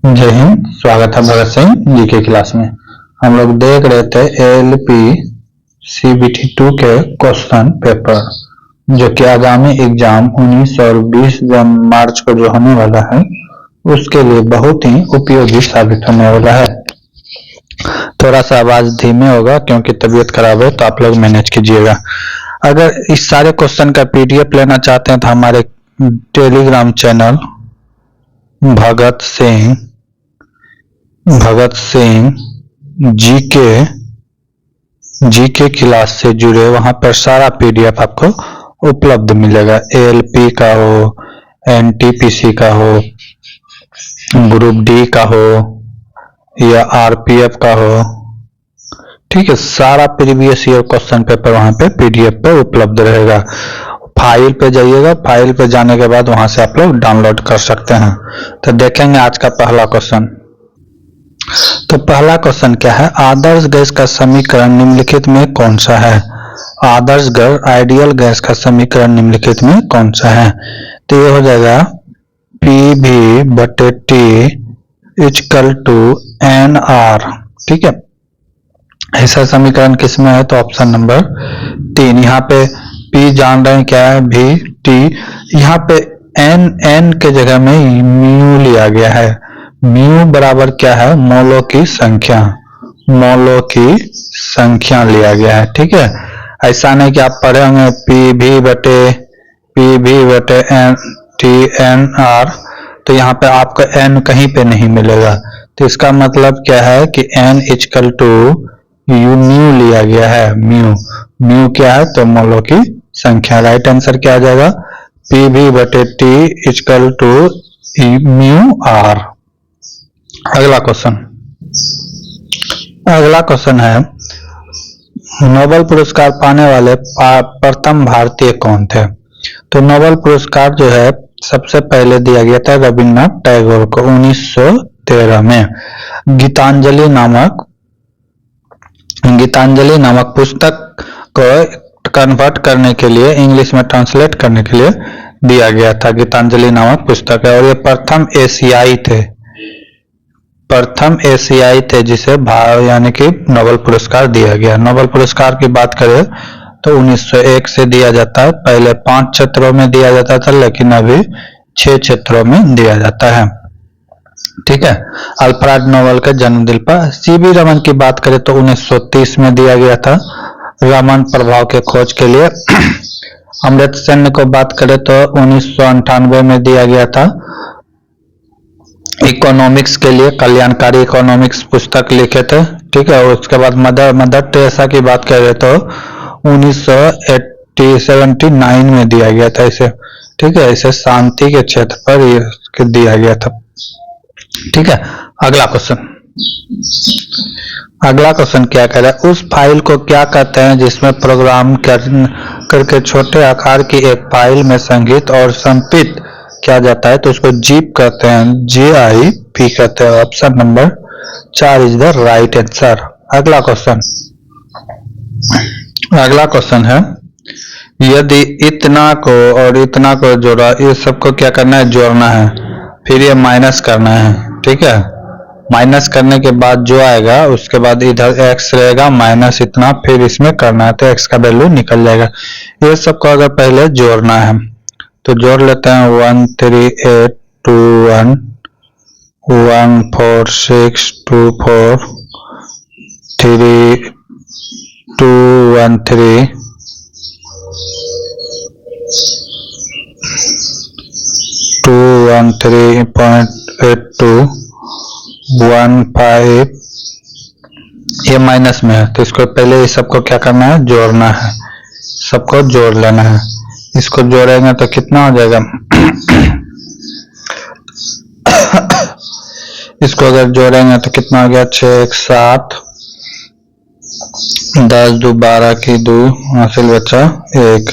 जय हिंद। स्वागत है भगत सिंह जी के क्लास में। हम लोग देख रहे थे ALP CBT 2 के क्वेश्चन पेपर, जो कि आगामी एग्जाम 19 और 20 मार्च को जो होने वाला है उसके लिए बहुत ही उपयोगी साबित होने वाला है। थोड़ा सा आवाज धीमे होगा क्योंकि तबीयत खराब है, तो आप लोग मैनेज कीजिएगा। अगर इस सारे क्वेश्चन का PDF लेना चाहते हैं तो हमारे Telegram channel Bhagat Singh GK class से जुड़े, वहां पर सारा PDF आपको उपलब्ध मिलेगा। ALP का हो, NTPC का हो, ग्रुप D का हो या RPF का हो, ठीक है, सारा प्रीवियस ईयर क्वेश्चन पेपर वहां पे PDF पे उपलब्ध रहेगा। फाइल पे जाइएगा, फाइल पे जाने के बाद वहां से आप लोग डाउनलोड कर सकते हैं। तो देखेंगे आज का पहला क्वेश्चन। तो पहला क्वेश्चन क्या है? आदर्श गैस का समीकरण निम्नलिखित में कौन सा है? आदर्श गैस, आइडियल गैस का समीकरण निम्नलिखित में कौन सा है? तो ये हो जाएगा PV/T = NR, ठीक है। ऐसा समीकरण किसमें है? तो ऑप्शन नंबर 3। यहाँ पे P जान रहे हैं क्या है, VT, यहाँ पे N के जगह में म्यू लिया गया है। म्यू बराबर क्या है? मोलों की संख्या लिया गया है, ठीक है। ऐसा नहीं कि आप पढ़े होंगे PV/TNR, तो यहाँ पे आपका N कहीं पे नहीं मिलेगा। तो इसका मतलब क्या है कि N = म्यू लिया गया है। म्यू क्या है? तो मोलों की संख्या। राइट आंसर क्या आ जाएगा? PV/T = μR। अगला क्वेश्चन है, नोबेल पुरस्कार पाने वाले प्रथम भारतीय कौन थे? तो नोबेल पुरस्कार जो है सबसे पहले दिया गया था रविन्द्रनाथ टैगोर को 1913 में। गीतांजलि नामक पुस्तक को कन्वर्ट करने के लिए, इंग्लिश में ट्रांसलेट करने के लिए दिया गया था। गीतांजलि नामक पुस्तक है, और ये प्रथम एशियाई थे जिसे यानी कि नोबेल पुरस्कार दिया गया। नोबेल पुरस्कार की बात करें तो 1901 से दिया जाता है। पहले 5 क्षेत्रों में दिया जाता था, लेकिन अभी 6 क्षेत्रों में दिया जाता है, ठीक है। अल्फ्रेड नोबेल के जन्मदिन पर। CV रमन की बात करें तो 1930 में दिया गया था, रमन प्रभाव के खोज के लिए। अमर्त्य सेन को बात करें तो 1998 में दिया गया था, इकोनॉमिक्स के लिए, कल्याणकारी इकोनॉमिक्स पुस्तक लिखे थे, ठीक है। और उसके बाद मदर टेरेसा की बात करें तो 1979 में दिया गया था इसे, ठीक है। इसे शांति के क्षेत्र पर दिया गया था, ठीक है। अगला क्वेश्चन क्या कह रहा है? उस फाइल को क्या कहते हैं जिसमें प्रोग्राम करके छोटे आकार की एक फाइल में संग्रहित और संपित किया जाता है? तो उसको जीप कहते हैं, JIP कहते हैं। Option number 4 is the right answer. अगला क्वेश्चन है, यदि इतना को और इतना को जोड़ा, ये सबको क्या करना है? जोड़ना है, फिर ये माइनस करना है, ठीक है। माइनस करने के बाद जो आएगा उसके बाद इधर x रहेगा माइनस इतना, फिर इसमें करना है तो x का वैल्यू निकल जाएगा। ये सबको अगर पहले जोड़ना है तो जोड़ लेते हैं। 13821 14624 3213 213.82 15, ये माइनस में है तो इसको पहले ये सबको क्या करना है? जोड़ना है, सबको जोड़ लेना है। इसको जोड़ेंगे तो कितना हो जाएगा? इसको अगर जोड़ेंगे तो कितना हो गया? 6 1 7 10 2 12 की 2 हासिल बचा 1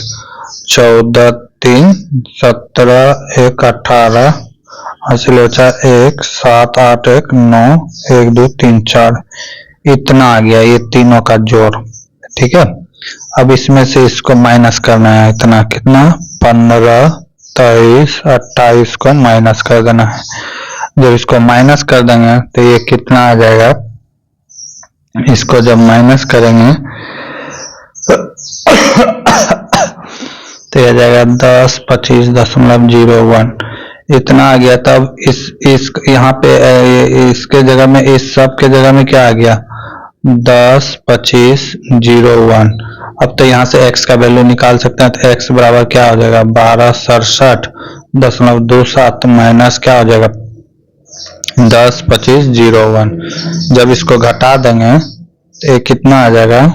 14 3 17 1 18 हासिल बचा 1 7 8 1 9 1 2 3 4, इतना आ गया ये तीनों का जोड़, ठीक है। अब इसमें से इसको माइनस करना है, इतना कितना? 15 23 28 को माइनस कर देना है। जब इसको माइनस कर देंगे तो ये कितना आ जाएगा, इसको जब माइनस करेंगे तो यह जाएगा 1025.01 इतना आ गया। तब इस यहाँ पे इसके जगह में, इस सब के जगह में क्या आ गया, 1025.01। अब तो यहाँ से x का वैल्यू निकाल सकते हैं, तो x बराबर क्या हो जाएगा, 1267.27 माइनस क्या हो जाएगा, 1025.01। जब इसको घटा देंगे तो ये कितना आ जाएगा,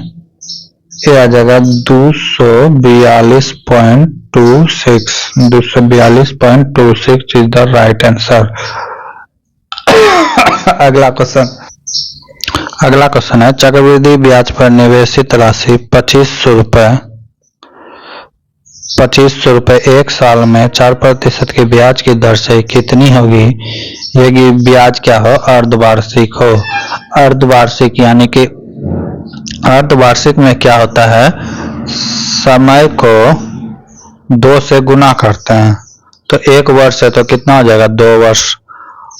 ये आ जाएगा 242.26 इज द राइट आंसर। अगला क्वेश्चन है, चक्रवृद्धि ब्याज पर निवेशित राशि 2500 रुपए एक साल में 4% की ब्याज की दर से कितनी होगी। यदि ब्याज क्या हो, अर्धवार्षिक हो। अर्धवार्षिक यानी कि अर्धवार्षिक में क्या होता है, समय को 2 से गुना करते हैं, तो 1 वर्ष है तो कितना हो जाएगा, 2 वर्ष,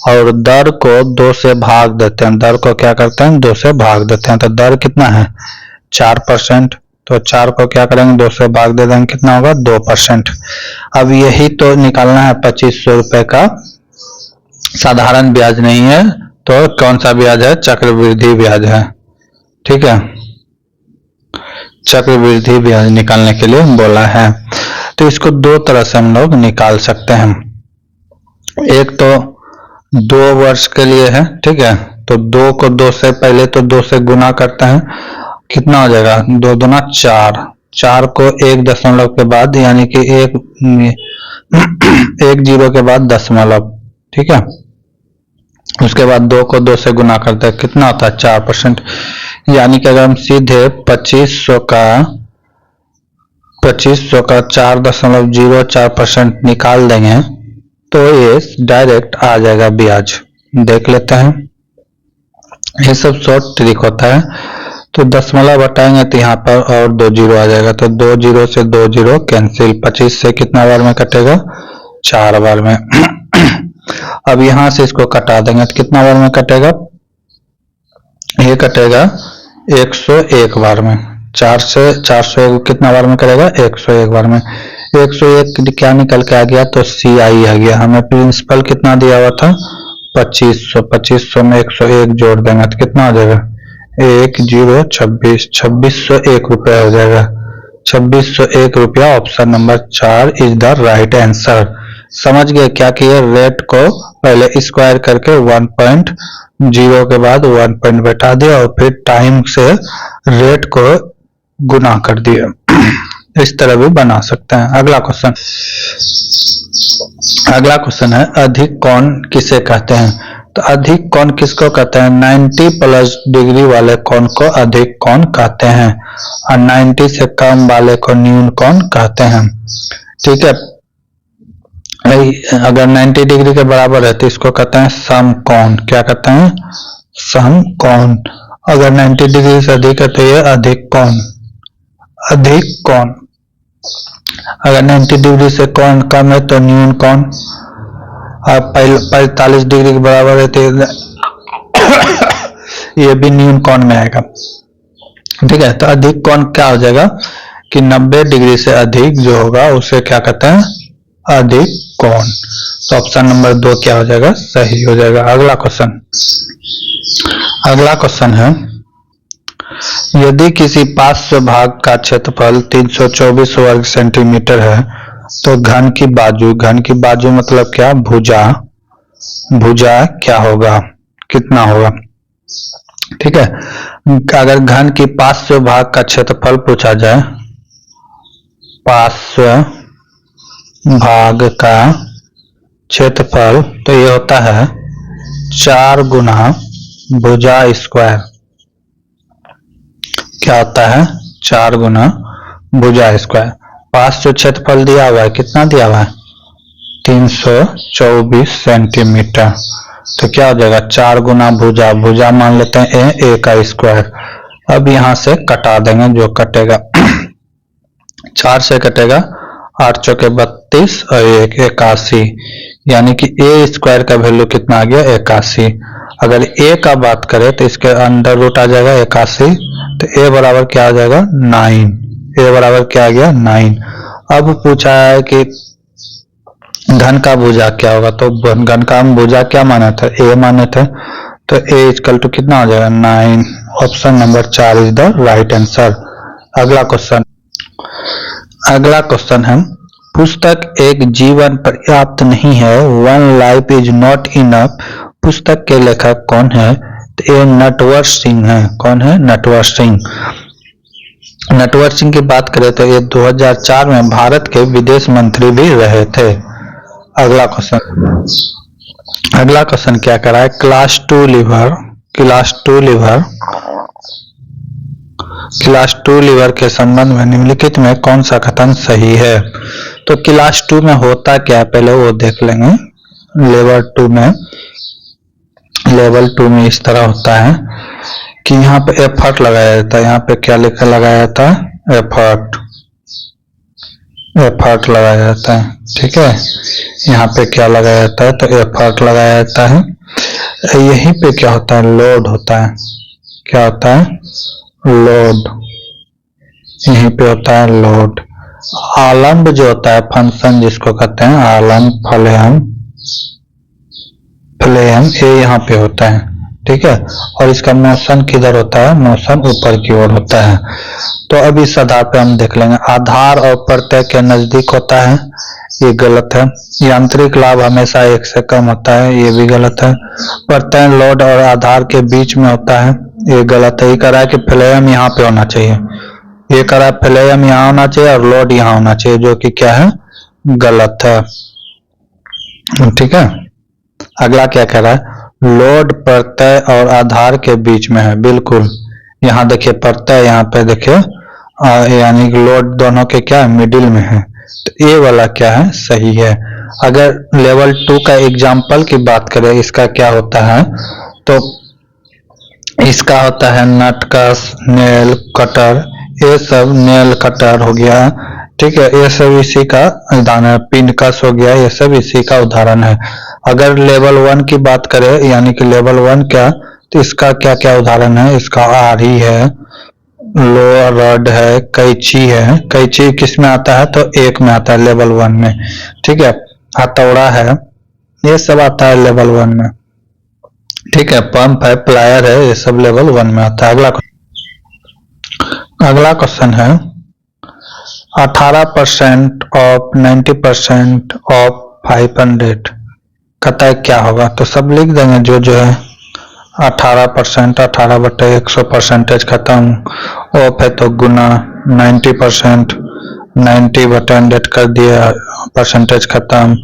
और दर को 2 से भाग देते हैं। दर को क्या करते हैं, 2 से भाग देते हैं, तो दर कितना है, 4%, तो 4 को क्या करेंगे, 2 से भाग दे देंगे, कितना होगा, 2%। अब यही तो निकालना है, 2500 रुपए का साधारण ब्याज नहीं है, तो कौन सा ब्याज है, चक्रवृद्धि ब्याज है। ठीक है, चक्रवृद्धि ब्याज निकालने के लिए बोला है। तो इसको 2 तरह से हम लोग निकाल सकते हैं। एक तो 2 वर्ष के लिए है, ठीक है, तो 2 को 2 से पहले तो 2 से गुना करते हैं, कितना हो जाएगा, 2 दूना 4, 4 को 1 दशमलव के बाद यानी कि 1 जीरो के बाद दशमलव, ठीक है, उसके बाद 2 को 2 से गुना करते हैं, कितना होता है, 4%। यानी कि अगर हम सीधे 2500 का 4.04% निकाल देंगे तो ये डायरेक्ट आ जाएगा ब्याज। देख लेते हैं, ये सब शॉर्ट ट्रिक होता है। तो दशमलव हटाएंगे तो यहाँ पर और 2 जीरो आ जाएगा, तो 2 जीरो से 2 जीरो कैंसिल, 25 से कितना बार में कटेगा, 4 बार में। अब यहाँ से इसको कटा देंगे तो कितना बार में कटेगा, ये कटेगा 101 बार में। 4 से 401 कितना बार में करेगा, 101 बार में। 101 क्या निकल के आ गया, तो CI आ गया। हमें प्रिंसिपल कितना दिया हुआ था, 2500, 2500 में 101 जोड़ देंगे तो कितना हो जाएगा, 1026, 2601 रुपया हो जाएगा। 2601 रुपया, option number 4 is the right answer. समझ गए क्या किए, रेट को पहले स्क्वायर करके 1.0 के बाद 1 पॉइंट बैठा दिया और फिर टाइम से रेट को गुना कर दिया। इस तरह भी बना सकते हैं। अगला क्वेश्चन है, अधिक कोण किसे कहते हैं। तो अधिक कोण किसको कहते हैं, 90+ डिग्री वाले कोण को अधिक कोण कहते हैं और 90 से कम वाले को न्यून कोण कहते हैं। ठीक है, अगर 90 डिग्री के बराबर है तो इसको कहते हैं समकोण। क्या कहते हैं, समकोण। अगर 90 डिग्री से अधिक है तो ये अधिक कोण, अधिक कोण। अगर 90 डिग्री से कोण कम है तो न्यून कोण। और 45 डिग्री के बराबर है तो ये भी न्यून कोण में आएगा। ठीक है, तो अधिक कोण क्या हो जाएगा कि 90 डिग्री से अधिक जो होगा उसे क्या कहते हैं, अधिक कोण। तो ऑप्शन नंबर 2 क्या हो जाएगा, सही हो जाएगा। अगला क्वेश्चन है, यदि किसी 500 भाग का क्षेत्रफल 324 वर्ग सेंटीमीटर है तो घन की बाजू मतलब क्या, भुजा क्या होगा, कितना होगा। ठीक है, अगर घन की 500 भाग का क्षेत्रफल पूछा जाए, 500 भाग का क्षेत्रफल, तो ये होता है 4 गुना भुजा स्क्वायर। क्या होता है, 4 गुना भुजा स्क्वायर। 500 क्षेत्रफल दिया हुआ है, कितना दिया हुआ है, 324 सेंटीमीटर। तो क्या हो जाएगा, 4 गुना भुजा मान लेते हैं a का स्क्वायर। अब यहां से कटा देंगे, जो कटेगा 4 से कटेगा 8 चौके 32 और 1 81, यानी कि ए स्क्वायर का वैल्यू कितना आ गया 81। अगर ए का बात करें तो इसके अंडर रूट आ जाएगा 81, तो ए बराबर क्या आ जाएगा 9। ए बराबर क्या आ गया 9। अब पूछा है कि घन का भुजा क्या होगा, तो घन का हम भुजा क्या माना था, ए माने थे, तो ए इक्वल टू कितना हो जाएगा 9। Option number 4 is the right answer. अगला क्वेश्चन है, पुस्तक एक जीवन पर्याप्त नहीं है, one life is not enough, पुस्तक के लेखक कौन है, तो ये नटवर सिंह है। कौन है, नटवर सिंह। नटवर सिंह की बात करें तो ये 2004 में भारत के विदेश मंत्री भी रहे थे। अगला क्वेश्चन क्या करा है, क्लास टू लीवर के संबंध में निम्नलिखित में कौन सा कथन सही है। तो क्लास 2 में होता क्या है पहले वो देख लेंगे। लेवल 2 में इस तरह होता है कि यहाँ पे एफर्ट लगाया जाता है। यहाँ पे क्या लिखा लगाया जाता है, एफर्ट लगाया जाता है। ठीक है, यहाँ पे क्या लगाया जाता है, तो एफर्ट लगाया जाता है। यहीं पे क्या होता है, लोड होता है। क्या होता है, लोड। यहीं पे होता है लोड। आलम्ब जो होता है फंक्शन जिसको कहते हैं आलम्ब फ्लेम, ये यहाँ पे होता है। ठीक है, और इसका मोशन किधर होता है, मोशन ऊपर की ओर होता है। तो अब इस आधार पे हम देख लेंगे, आधार और प्रत्यय के नजदीक होता है, ये गलत है। यांत्रिक लाभ हमेशा 1 से कम होता है, ये भी गलत है। प्रत्यय लोड और आधार के बीच में होता है, ये गलत है। ये कह रहा है कि फ्लेम यहाँ पे होना चाहिए, ये कह रहा है फ्लेम यहाँ होना चाहिए और लोड यहाँ होना चाहिए, जो कि क्या है, गलत है। ठीक है, अगला क्या कह रहा है, लोड प्रत्यय और आधार के बीच में है। बिल्कुल, यहाँ देखिए प्रत्यय, यहाँ पे देखिए यानी कि लोड दोनों के क्या है, मिडिल में है। तो ये वाला क्या है, सही है। अगर लेवल 2 का एग्जाम्पल की बात करें, इसका क्या होता है, तो इसका होता है नटकस, नेल कटर, ये सब नेल कटर हो गया। ठीक है, ये सब इसी का उदाहरण है। पिनकस हो गया, ये सब इसी का उदाहरण है। अगर लेवल 1 की बात करें, यानी कि लेवल 1 क्या, तो इसका क्या क्या उदाहरण है, इसका आरी है, लोअर रड है, कैंची है। कैंची किस में आता है, तो 1 में आता है, लेवल 1 में। ठीक है, हथौड़ा है, ये सब आता है लेवल 1 में। ठीक है, पंप है, प्लायर है, ये सब लेवल 1 में आता है। अगला क्वेश्चन है, 18% ऑफ 90% ऑफ 500 कहता है क्या होगा। तो सब लिख देंगे जो है। 18%, 18/100 परसेंटेज खत्म, ऑफ है तो गुना, 90%, 90/100 कर दिया, परसेंटेज खत्म,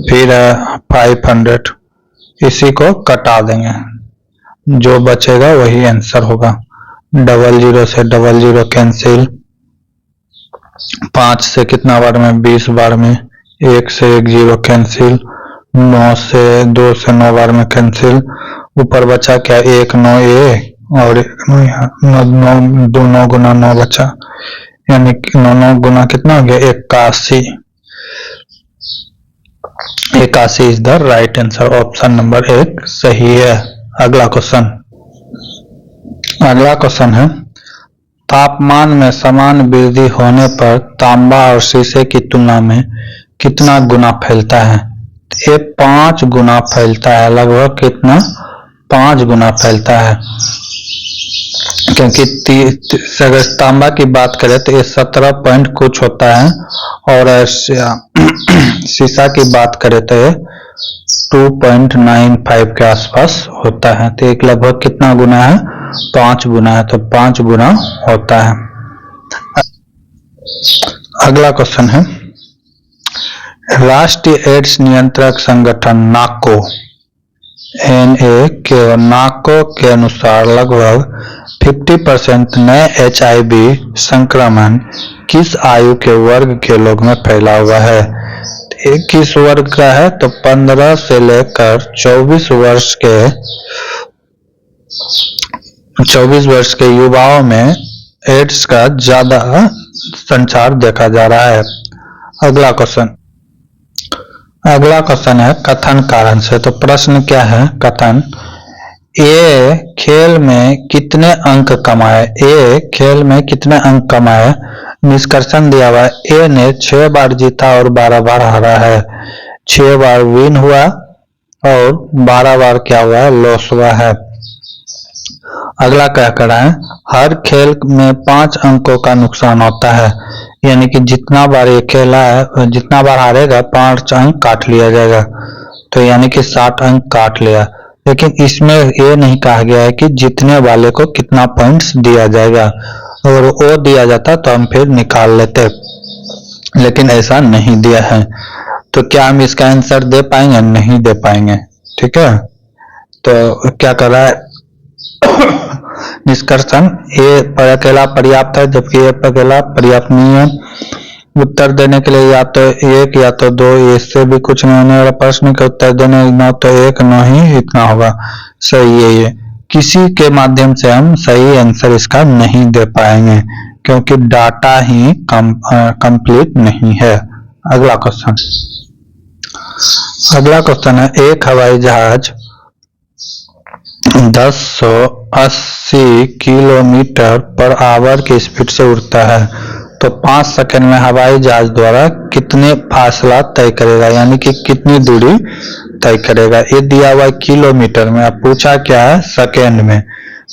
फिर है 500, इसी को कटा देंगे, जो बचेगा वही आंसर होगा। 00 से 00 कैंसिल, 5 से कितना बार में, 20 बार में, 1 से 1 0 कैंसिल, 9 से 2 से 9 बार में कैंसिल, ऊपर बचा क्या, 1 9 ए और 1 9 यहाँ, 9 2 9 गुना 9 बचा, यानी 9 9 गुना कितना हो गया, 81। 81 is the right answer, option number 1 सही है। अगला क्वेश्चन है, तापमान में समान वृद्धि होने पर तांबा और शीशे की तुलना में कितना गुना फैलता है। ये 5 गुना फैलता है, लगभग कितना, 5 गुना फैलता है। क्योंकि अगर तांबा की बात करें तो ये 17 पॉइंट कुछ होता है, और शीशा की बात करें तो ये 2.95 के आसपास होता है। तो एक लगभग कितना गुना है, 5 गुना है, तो 5 गुना होता है। अगला क्वेश्चन है, राष्ट्रीय एड्स नियंत्रक संगठन नाको नाको के अनुसार लगभग 50% नए HIV संक्रमण किस आयु के वर्ग के लोग में फैला हुआ है। किस वर्ग का है, तो 15 से लेकर 24 वर्ष के युवाओं में एड्स का ज्यादा संचार देखा जा रहा है। अगला क्वेश्चन है कथन कारण से। तो प्रश्न क्या है? कथन ए खेल में कितने अंक कमाए? ए खेल में कितने अंक कमाए? निष्कर्षण दिया हुआ है ए ने 6 बार जीता और 12 बार हारा है। 6 बार विन हुआ और 12 बार क्या हुआ है? लॉस हुआ है। अगला क्या कर रहा है? हर खेल में 5 अंकों का नुकसान होता है, यानी कि जितना बार ये खेला है, जितना बार हारेगा 5 अंक काट लिया जाएगा। तो यानी कि 60 अंक काट लिया। लेकिन इसमें ये नहीं कहा गया है कि जीतने वाले को कितना पॉइंट्स दिया जाएगा। अगर वो दिया जाता तो हम फिर निकाल लेते, लेकिन ऐसा नहीं दिया है। तो क्या हम इसका आंसर दे पाएंगे? नहीं दे पाएंगे। ठीक है, तो क्या कर रहा है? निष्कर्षण ए अकेला पर्याप्त है, जबकि ए अकेला पर्याप्त नहीं है। उत्तर देने के लिए या तो 1 या तो 2, इससे भी कुछ नहीं होने वाला। प्रश्न के उत्तर देने न तो 1 न ही इतना होगा। सही है ये। किसी के माध्यम से हम सही आंसर इसका नहीं दे पाएंगे, क्योंकि डाटा ही कंप्लीट नहीं है। अगला क्वेश्चन है एक हवाई जहाज 1080 किलोमीटर पर आवर की स्पीड से उड़ता है, तो 5 सेकंड में हवाई जहाज द्वारा कितने फासला तय करेगा, यानी कि कितनी दूरी तय करेगा। ये दिया हुआ किलोमीटर में, अब पूछा क्या है? सेकंड में।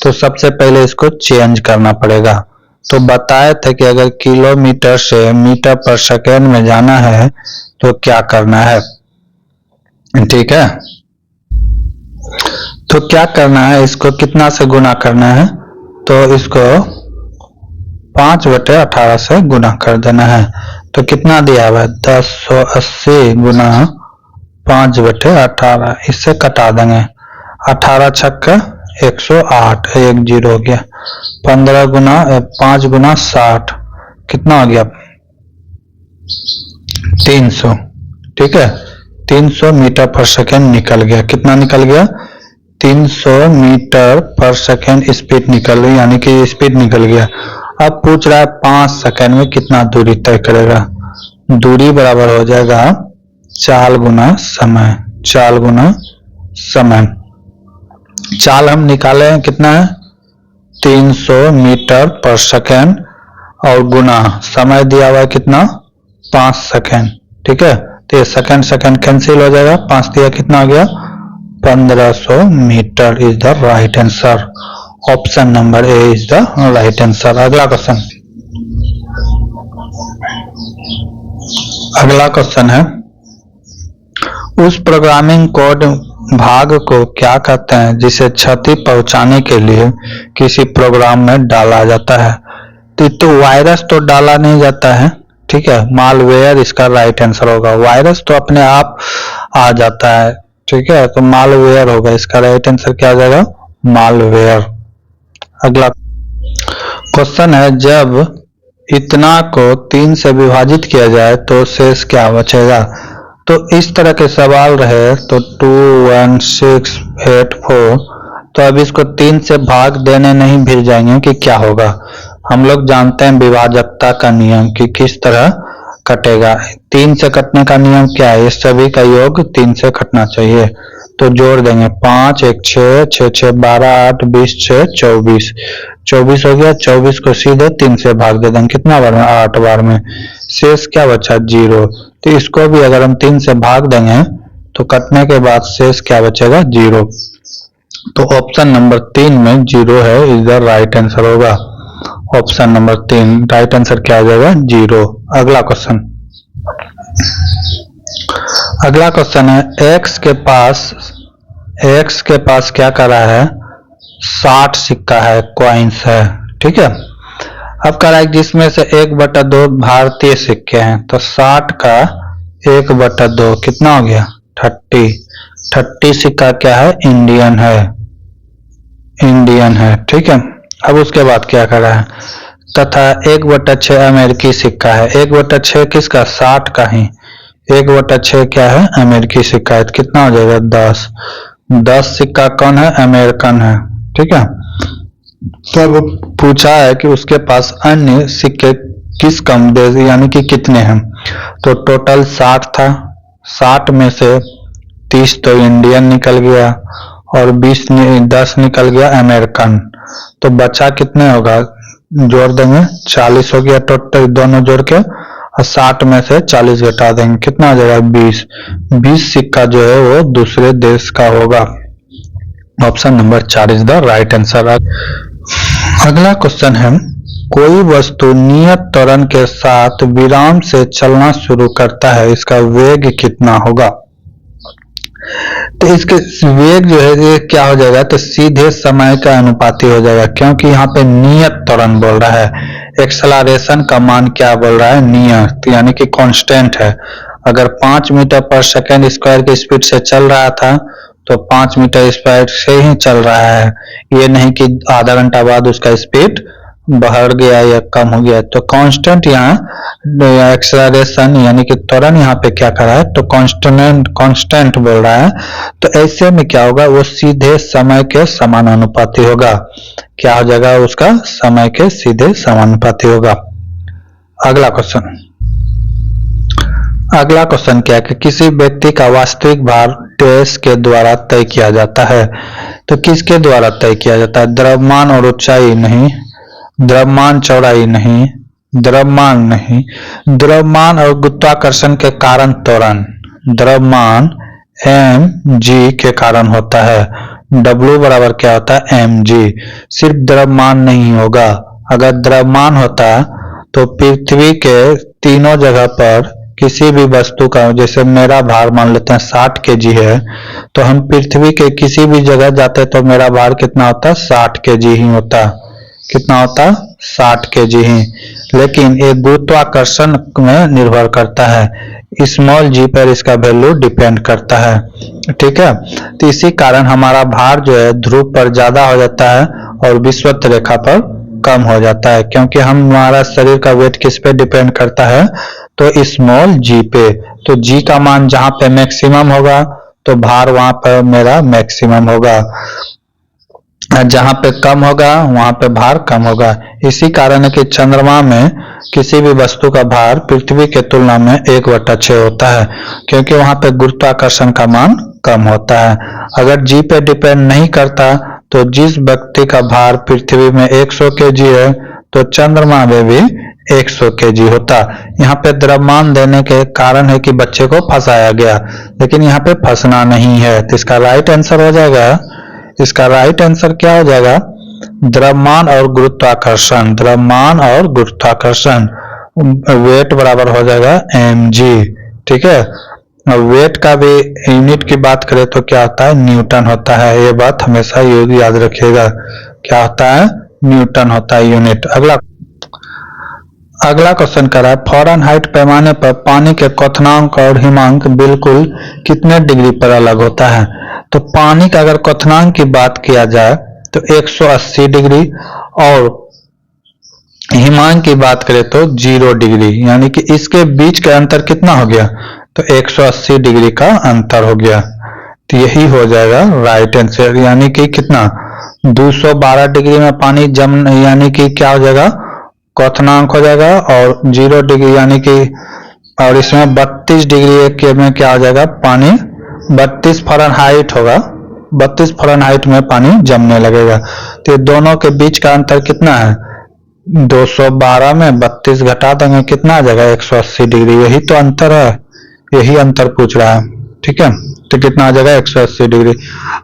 तो सबसे पहले इसको चेंज करना पड़ेगा। तो बताए थे कि अगर किलोमीटर से मीटर पर सेकंड में जाना है तो क्या करना है। ठीक है, तो क्या करना है? इसको कितना से गुना करना है? तो इसको 5/18 से गुना कर देना है। तो कितना दिया हुआ है? 1080 गुना 5/18। इससे कटा देंगे। 18 छक्का 108, 1 0 हो गया। 15 गुना 5 गुना 60, कितना हो गया? 300। ठीक है, 300 मीटर पर सेकेंड निकल गया। कितना निकल गया? 300 मीटर पर सेकेंड स्पीड निकल गई, यानी कि स्पीड निकल गया। अब पूछ रहा है 5 सेकेंड में कितना दूरी तय करेगा। दूरी बराबर हो जाएगा चाल गुना समय। चाल गुना समय। चाल हम निकाले हैं, कितना है? 300 मीटर पर सेकेंड, और गुना समय दिया हुआ है कितना? 5 सेकेंड। ठीक है, तो ये सेकेंड सेकेंड कैंसिल हो जाएगा। 5 दिया, कितना हो गया? 1500 meter is the right answer. Option number A is the right answer. अगला क्वेश्चन है उस प्रोग्रामिंग कोड भाग को क्या कहते हैं जिसे क्षति पहुंचाने के लिए किसी प्रोग्राम में डाला जाता है। तो वायरस तो डाला नहीं जाता है। ठीक है, मालवेयर इसका राइट आंसर होगा। वायरस तो अपने आप आ जाता है। ठीक है, तो मालवेयर होगा इसका राइट आंसर। क्या आ जाएगा? मालवेयर। अगला क्वेश्चन है जब इतना को 3 से विभाजित किया जाए तो शेष क्या बचेगा। तो इस तरह के सवाल रहे तो 2 1 6 8 4, तो अब इसको 3 से भाग देने नहीं भी जाएंगे कि क्या होगा। हम लोग जानते हैं विभाजकता का नियम कि किस तरह कटेगा। 3 से कटने का नियम क्या है? इस सभी का योग 3 से कटना चाहिए। तो जोड़ देंगे 5 1 6 6 6 12 8 20 6 24 24 हो गया। 24 को सीधे 3 से भाग दे देंगे। कितना बार में? 8 बार में। शेष क्या बचा? 0। तो इसको भी अगर हम 3 से भाग देंगे तो कटने के बाद शेष क्या बचेगा? 0। तो ऑप्शन नंबर 3 में 0 है, इज द राइट आंसर होगा। ऑप्शन नंबर 3 राइट आंसर क्या आ जाएगा? 0। अगला क्वेश्चन है एक्स के पास क्या कर रहा है? 60 सिक्का है, कॉइन्स है। ठीक है, अब कर रहा है जिसमें से 1/2 भारतीय सिक्के हैं। तो 60 का 1/2 कितना हो गया? 30 सिक्का क्या है? इंडियन है। ठीक है, अब उसके बाद क्या कर रहा है? तथा 1/6 अमेरिकी सिक्का है। 1/6 किसका? 60 का ही। 1/6 क्या है? अमेरिकी सिक्का है। कितना हो जाएगा? 10 सिक्का कौन है? अमेरिकन है। ठीक है, तब पूछा है कि उसके पास अन्य सिक्के किस कम देश यानी कि कितने हैं, तो टोटल 60 था, 60 में से 30 तो इंडियन निकल गया और 10 निकल गया अमेरिकन, तो बचा कितने होगा, जोड़ देंगे 40 हो गया टोटल दोनों जोड़ के, और 60 में से 40 घटा देंगे, कितना आ जाएगा 20 सिक्का जो है वो दूसरे देश का होगा। Option number 4 is the right answer. अगला क्वेश्चन है, कोई वस्तु नियत त्वरण के साथ विराम से चलना शुरू करता है, इसका वेग कितना होगा, तो इसके वेग जो है ये क्या हो जाएगा, तो सीधे समय का अनुपाती हो जाएगा, क्योंकि यहाँ पे नियत त्वरण बोल रहा है, एक्सेलरेशन का मान क्या बोल रहा है, नियत यानी कि कांस्टेंट है। अगर 5 मीटर पर सेकेंड स्क्वायर की स्पीड से चल रहा था तो 5 मीटर स्क्वायर से ही चल रहा है, ये नहीं कि आधा घंटा बाद उसका स्पीड बढ़ गया या कम हो गया। तो कांस्टेंट यहाँ एक्सेलरेशन यानी कि त्वरण यहाँ पे क्या कर रहा है, तो कांस्टेंट बोल रहा है, तो ऐसे में क्या होगा, वो सीधे समय के समानुपाती होगा, क्या हो जाएगा उसका, समय के सीधे समानुपाती होगा। अगला क्वेश्चन क्या है कि किसी व्यक्ति का वास्तविक भार डैश के द्वारा तय किया जाता है, तो किसके द्वारा तय किया जाता है, द्रव्यमान और ऊंचाई नहीं, द्रव्यमान चौड़ाई नहीं, द्रव्यमान नहीं, द्रव्यमान और गुरुत्वाकर्षण के कारण त्वरण, द्रव्यमान mg के कारण होता है, W बराबर क्या होता है mg, सिर्फ द्रव्यमान नहीं होगा, अगर द्रव्यमान होता तो पृथ्वी के तीनों जगह पर किसी भी वस्तु का, जैसे मेरा भार मान लेते हैं 60 kg है, तो हम पृथ्वी के किसी भी जगह जाते तो मेरा भार कितना होता, 60 kg ही होता, कितना होता 60 kg ही, लेकिन एक गुरुत्वाकर्षण में निर्भर करता है, स्मॉल g पर इसका वैल्यू डिपेंड करता है, ठीक है। तो इसी कारण हमारा भार जो है ध्रुव पर ज्यादा हो जाता है और विषुवत रेखा पर कम हो जाता है, क्योंकि हमारा शरीर का वेट किस पे डिपेंड करता है, तो स्मॉल g पे, तो g का मान जहां पे मैक्सिमम होगा तो भार वहां पर मेरा मैक्सिमम होगा, जहां पे कम होगा वहां पे भार कम होगा। इसी कारण है कि चंद्रमा में किसी भी वस्तु का भार पृथ्वी के तुलना में 1/6 होता है, क्योंकि वहां पे गुरुत्वाकर्षण का मान कम होता है। अगर g पे डिपेंड नहीं करता तो जिस व्यक्ति का भार पृथ्वी में 100 kg है तो चंद्रमा में भी 100 kg होता। यहाँ पे द्रव्यमान देने के कारण है कि बच्चे को फंसाया गया, लेकिन यहाँ पे फंसना नहीं है, तो इसका राइट आंसर हो जाएगा, इसका राइट आंसर क्या हो जाएगा, द्रव्यमान और गुरुत्वाकर्षण, द्रव्यमान और गुरुत्वाकर्षण, वेट बराबर हो जाएगा mg, ठीक है। और वेट का भी यूनिट की बात करें तो क्या होता है, न्यूटन होता है, ये बात हमेशा याद रखिएगा, क्या होता है, न्यूटन होता है यूनिट। अगला क्वेश्चन कर रहा है, फ़ारेनहाइट पैमाने पर पानी के क्वथनांक और हिमांक बिल्कुल कितने डिग्री पर अलग होता है, तो पानी का अगर क्वथनांक की बात किया जाए तो 180 डिग्री और हिमांक की बात करें तो 0 डिग्री, यानी कि इसके बीच का अंतर कितना हो गया, तो 180 डिग्री का अंतर हो गया, तो यही हो जाएगा राइट आंसर, यानी कि कितना 212 डिग्री में पानी जम, यानी कि क्या हो जाएगा, क्वथनांक हो जाएगा, और 0 डिग्री यानी कि, और इसमें 32 डिग्री में क्या हो जाएगा, पानी 32 फ़ारेनहाइट होगा, 32 फ़ारेनहाइट में पानी जमने लगेगा, तो दोनों के बीच का अंतर कितना है, 212 में 32 घटा देंगे कितना आ जाएगा, 180 डिग्री, यही तो अंतर है, यही अंतर पूछ रहा है, ठीक है। तो कितना आ जाएगा 180 डिग्री।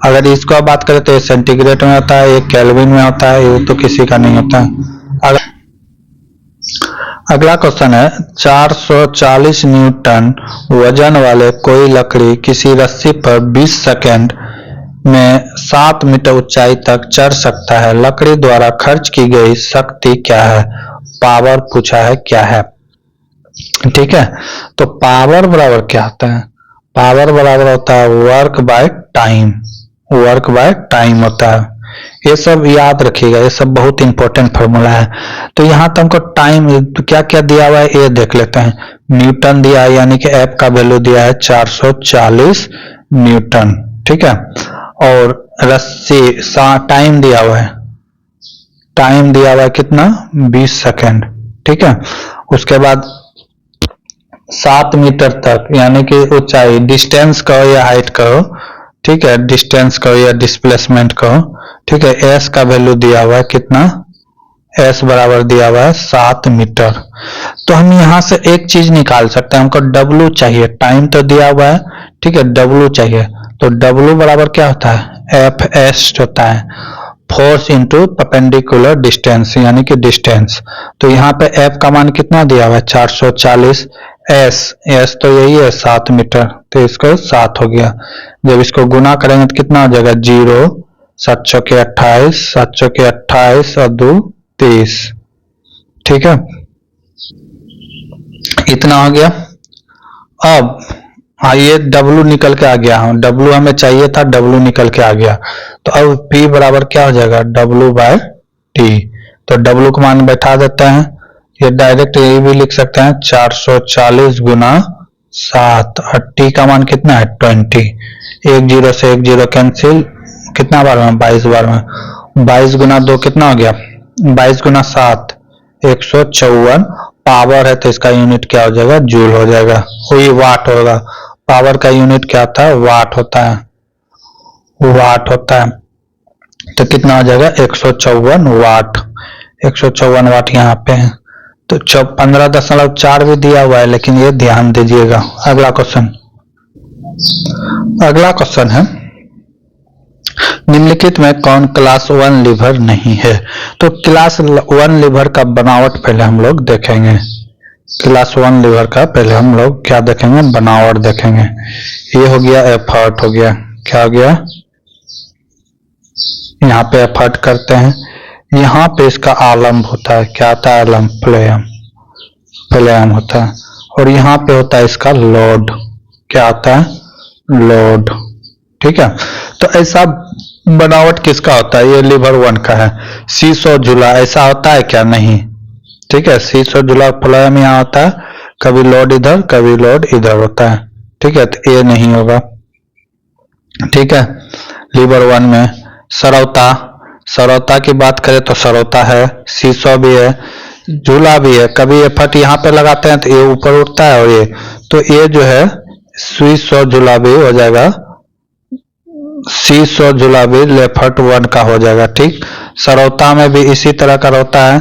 अगर इसको बात करें तो ये सेंटीग्रेड में होता है, ये केल्विन में होता है, ये तो किसी का नहीं होता है। अगला क्वेश्चन है, 440 न्यूटन वजन वाले कोई लकड़ी किसी रस्सी पर 20 सेकंड में 7 मीटर ऊंचाई तक चढ़ सकता है, लकड़ी द्वारा खर्च की गई शक्ति क्या है, पावर पूछा है क्या है, ठीक है। तो पावर बराबर क्या होता है, पावर बराबर होता है work by time, work by time होता है, ये सब याद रखिएगा, ये सब बहुत इंपॉर्टेंट फॉर्मूला है। तो यहाँ तो हमको टाइम क्या क्या दिया हुआ है ये देख लेते हैं, न्यूटन दिया है, यानी कि एफ का वैल्यू दिया है 440 न्यूटन, ठीक है, और रस्सी टाइम दिया हुआ है, टाइम दिया हुआ है कितना 20 सेकेंड, ठीक है, उसके बाद 7 मीटर तक यानी कि ऊंचाई, डिस्टेंस कहो या हाइट कहो, ठीक है, डिस्टेंस कहो या डिस्प्लेसमेंट कहो, ठीक है। एस का वैल्यू दिया हुआ है कितना, एस बराबर दिया हुआ है 7 मीटर। तो हम यहां से एक चीज निकाल सकते हैं, हमको डब्ल्यू चाहिए, टाइम तो दिया हुआ है, ठीक है, डब्ल्यू चाहिए। तो डब्ल्यू बराबर क्या होता है, एफ एस होता है, फोर्स इंटू परपेंडिकुलर डिस्टेंस यानी कि डिस्टेंस। तो यहाँ पे एफ का मान कितना दिया हुआ है 440, एस एस तो यही है 7 मीटर, तो इसको 7 हो गया। जब इसको गुना करेंगे तो कितना हो जाएगा, 0 7 चौके 28, 7 चौके 28 और 2 30, ठीक है, इतना हो गया। अब ये डब्ल्यू निकल के आ गया, डब्ल्यू हमें चाहिए था, डब्ल्यू निकल के आ गया। तो अब पी बराबर क्या हो जाएगा, डब्ल्यू बाय टी। तो डब्ल्यू को मान बैठा देते हैं, ये डायरेक्ट यही भी लिख सकते हैं 440 गुना 7 और टी का मान कितना है 20। 1 0 से 1 0 कैंसिल, कितना बार में 22 बार में, 22 गुना 2 कितना हो गया, 22 गुना 7 154 पावर है, तो इसका यूनिट क्या हो जाएगा, जूल हो जाएगा, वही वाट होगा। पावर का यूनिट क्या होता है, वाट होता है, वाट होता है। तो कितना हो जाएगा 154 वाट, 154 वाट यहाँ पे है। तो 15.4 भी दिया हुआ है, लेकिन ये ध्यान दीजिएगा। अगला क्वेश्चन, अगला क्वेश्चन है निम्नलिखित में कौन क्लास 1 लीवर नहीं है। तो क्लास 1 लीवर का बनावट पहले हम लोग देखेंगे। क्लास 1 लीवर का पहले हम लोग क्या देखेंगे, बनावट देखेंगे। ये हो गया एफर्ट, हो गया क्या हो गया, यहाँ पे एफर्ट करते हैं, यहाँ पे इसका आलम्ब होता है, क्या आता है आलम्ब, फ्लेम, फ्लेम होता है। और यहाँ पे होता है इसका लोड, क्या आता है, लोड, ठीक है। तो ऐसा बनावट किसका होता है, ये लीवर 1 का है। सीसो झूला ऐसा होता है क्या, नहीं, ठीक है। सीसो झूला फ्लेम यहाँ होता है, कभी लोड इधर कभी लोड इधर होता है, ठीक है, तो ये नहीं होगा, ठीक है। लीवर 1 में सरौता, सरौता की बात करें तो सरौता है, सीसो भी है, झूला भी है। कभी ये फट यहाँ पे लगाते हैं तो ये ऊपर उठता है, और ये तो ये जो है सीसो झूला भी हो जाएगा, सीसो झूला भी लेफ्ट 1 का हो जाएगा, ठीक। सरौता में भी इसी तरह का होता है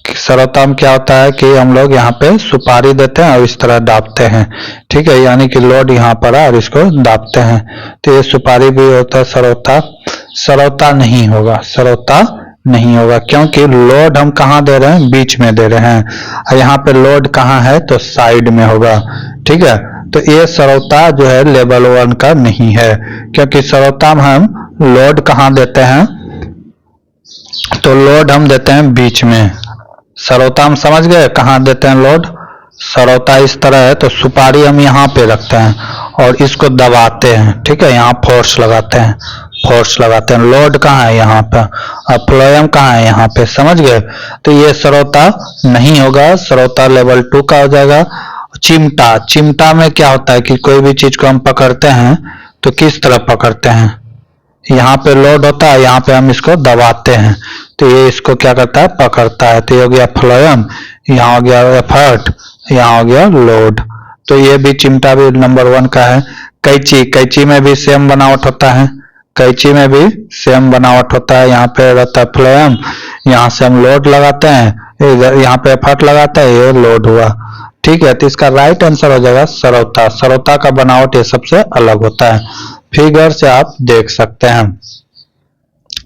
कि सरौता में क्या होता है कि हम लोग यहाँ पे सुपारी देते हैं और इस तरह दाबते हैं, ठीक है, यानी कि लोड यहाँ पर है और इसको दाबते हैं, तो ये सुपारी भी होता है सरौता। सरौता नहीं होगा, सरौता नहीं होगा, क्योंकि लोड हम कहाँ दे रहे हैं, बीच में दे रहे हैं, और यहाँ पे लोड कहाँ है तो साइड में होगा, ठीक है। तो ये सरौता जो है लेवल 1 का नहीं है, क्योंकि सरौता में हम लोड कहाँ देते हैं, तो लोड हम देते हैं बीच में। सरौता हम समझ गए कहाँ देते हैं लोड, सरौता इस तरह है, तो सुपारी हम यहाँ पे रखते हैं और इसको दबाते हैं, ठीक है, यहाँ फोर्स लगाते हैं, फोर्स लगाते हैं। लोड कहाँ है यहाँ पे, और फ्लोएम कहाँ है यहाँ पे, समझ गए। तो ये सरौता नहीं होगा, सरौता लेवल 2 का हो जाएगा। चिमटा, चिमटा में क्या होता है कि कोई भी चीज को हम पकड़ते हैं तो किस तरह पकड़ते हैं, यहाँ पे लोड होता है, यहाँ पे हम इसको दबाते हैं, तो ये इसको क्या करता है, पकड़ता है। तो ये हो गया फ्लोएम, यहाँ हो गया एफर्ट, यहाँ हो गया लोड। तो ये भी चिमटा भी नंबर 1 का है। कैंची, कैंची में भी सेम बनावट होता है, कैंची में भी सेम बनावट होता है, यहाँ पे रहता है फ्लोएम, यहाँ से हम लोड लगाते हैं, इधर यहाँ पे एफर्ट लगाता है, ये लोड हुआ, ठीक है। तो इसका राइट आंसर हो जाएगा सरौता। सरौता का बनावट ये सबसे अलग होता है, फिगर से आप देख सकते हैं,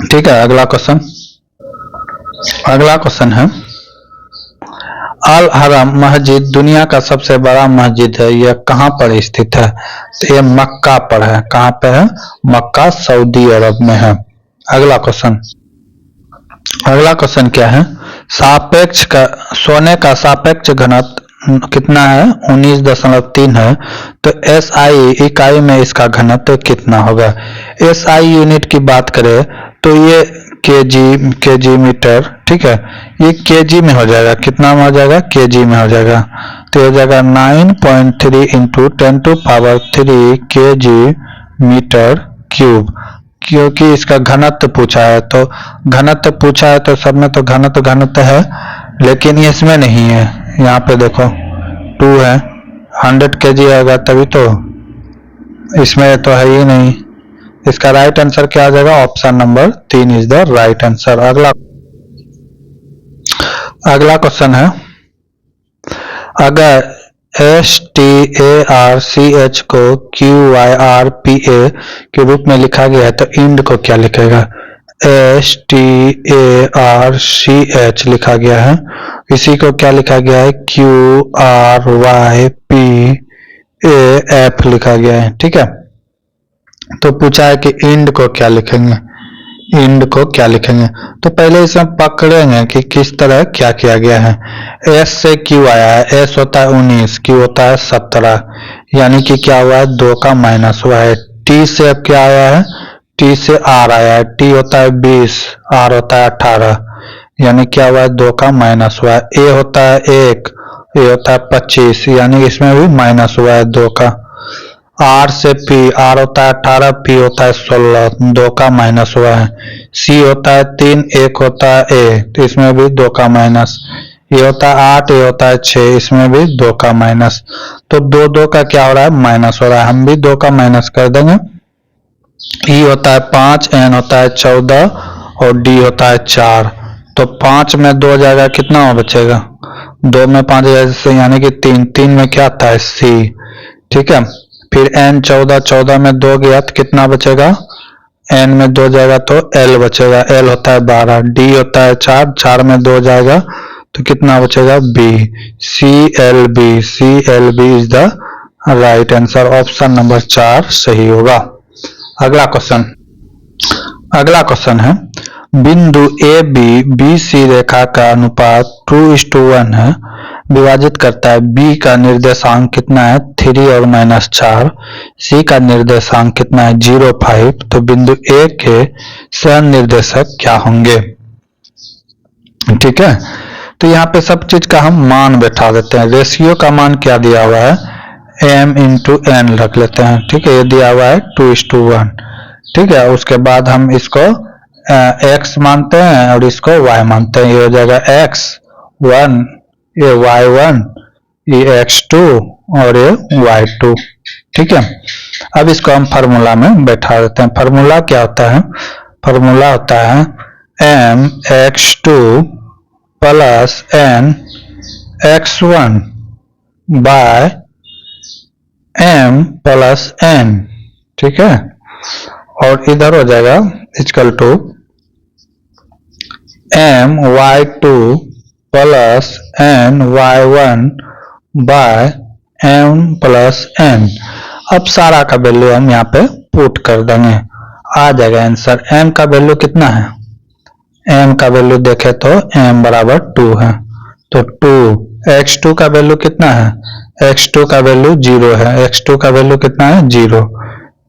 ठीक है। अगला क्वेश्चन, अगला क्वेश्चन है अल हरम मस्जिद दुनिया का सबसे बड़ा मस्जिद है, यह कहाँ पर स्थित है, तो ये मक्का पर है। कहाँ पे है, मक्का सऊदी अरब में है। अगला क्वेश्चन, अगला क्वेश्चन क्या है, सापेक्ष का सोने का सापेक्ष घनत्व कितना है, 19.3 है, तो एसआई इकाई में इसका घनत्व कितना होगा। एसआई यूनिट की बात करें तो ये केजी, केजी मीटर, ठीक है, ये केजी में हो जाएगा, कितना में हो जाएगा, केजी में हो जाएगा। तो हो जाएगा 9.3 इंटू 10⁻³ केजी मीटर क्यूब, क्योंकि इसका घनत्व पूछा है, तो घनत्व पूछा है तो सब में तो घनत्व घनत्व है, लेकिन इसमें नहीं है, यहाँ पे देखो 2 है, 100 kg आएगा तभी तो, इसमें तो है ही नहीं। इसका राइट आंसर क्या आ जाएगा? Option number 3 is the right answer. अगला क्वेश्चन है, अगर STARCH को QYRPA के रूप में लिखा गया है तो इंड को क्या लिखेगा? STARCH लिखा गया है, इसी को क्या लिखा गया है? QRYPAF लिखा गया है। ठीक है, तो पूछा है कि इंड को क्या लिखेंगे, इंड को क्या लिखेंगे। तो पहले इसमें पकड़ेंगे कि किस तरह क्या किया गया है। एस से क्यू आया है, एस होता है 19, क्यू होता है 17, यानी कि क्या हुआ है? 2 का माइनस हुआ है। टी से अब क्या आया है? टी से आर आया है, टी होता है 20, आर होता है 18, यानी क्या हुआ है? 2 का माइनस हुआ है। ए होता है 1, ए होता है 25, यानी इसमें भी माइनस हुआ है 2 का। आर से पी, आर होता है 18, पी होता है 16, 2 का माइनस हुआ है। सी होता है 3, 1 होता है ए, तो इसमें भी 2 का माइनस। ये होता है 8, ये होता है 6, इसमें भी 2 का माइनस। तो 2 का क्या हो रहा है? माइनस हो रहा है, हम भी 2 का माइनस कर देंगे। ई होता है 5, एन होता है 14 और डी होता है 4। तो 5 में 2 जाएगा, कितना बचेगा? 2 में 5 जाएगा, यानी कि 3, 3 में क्या आता है? सी। ठीक है, फिर n 14, 14 में 2 गया तो कितना बचेगा? n में 2 जाएगा तो l बचेगा, l होता है 12, d होता है 4, 4 में 2 जाएगा तो कितना बचेगा? b। CLB, CLB is the right answer, option number 4 सही होगा। अगला क्वेश्चन है, बिंदु AB BC रेखा का अनुपात 2:1 है, विभाजित करता है। B का निर्देशांक कितना है? 3 और -4। C का निर्देशांक कितना है? 0.5। तो बिंदु A के स्वयं निर्देशक क्या होंगे? ठीक है, तो यहाँ पे सब चीज का हम मान बैठा देते हैं। रेशियो का मान क्या दिया हुआ है? m/n रख लेते हैं। ठीक है, ये दिया हुआ है 2:1। ठीक है, उसके बाद हम इसको x मानते हैं और इसको y मानते हैं। ये हो जाएगा x1, ये y1, ये x2 और ये y2। ठीक है, अब इसको हम फार्मूला में बैठा देते हैं। फार्मूला क्या होता है? फार्मूला होता है mx2 plus n x1 by m plus n। ठीक है, और इधर हो जाएगा equal to my2 plus n y1 by m plus n। अब सारा का वैल्यू हम यहाँ पे पुट कर देंगे, आ जाएगा आंसर। m का वैल्यू कितना है? m का वैल्यू देखे तो m बराबर 2 है, तो 2। x2 का वैल्यू कितना है? x2 का वैल्यू 0 है, x2 का वैल्यू कितना है? 0,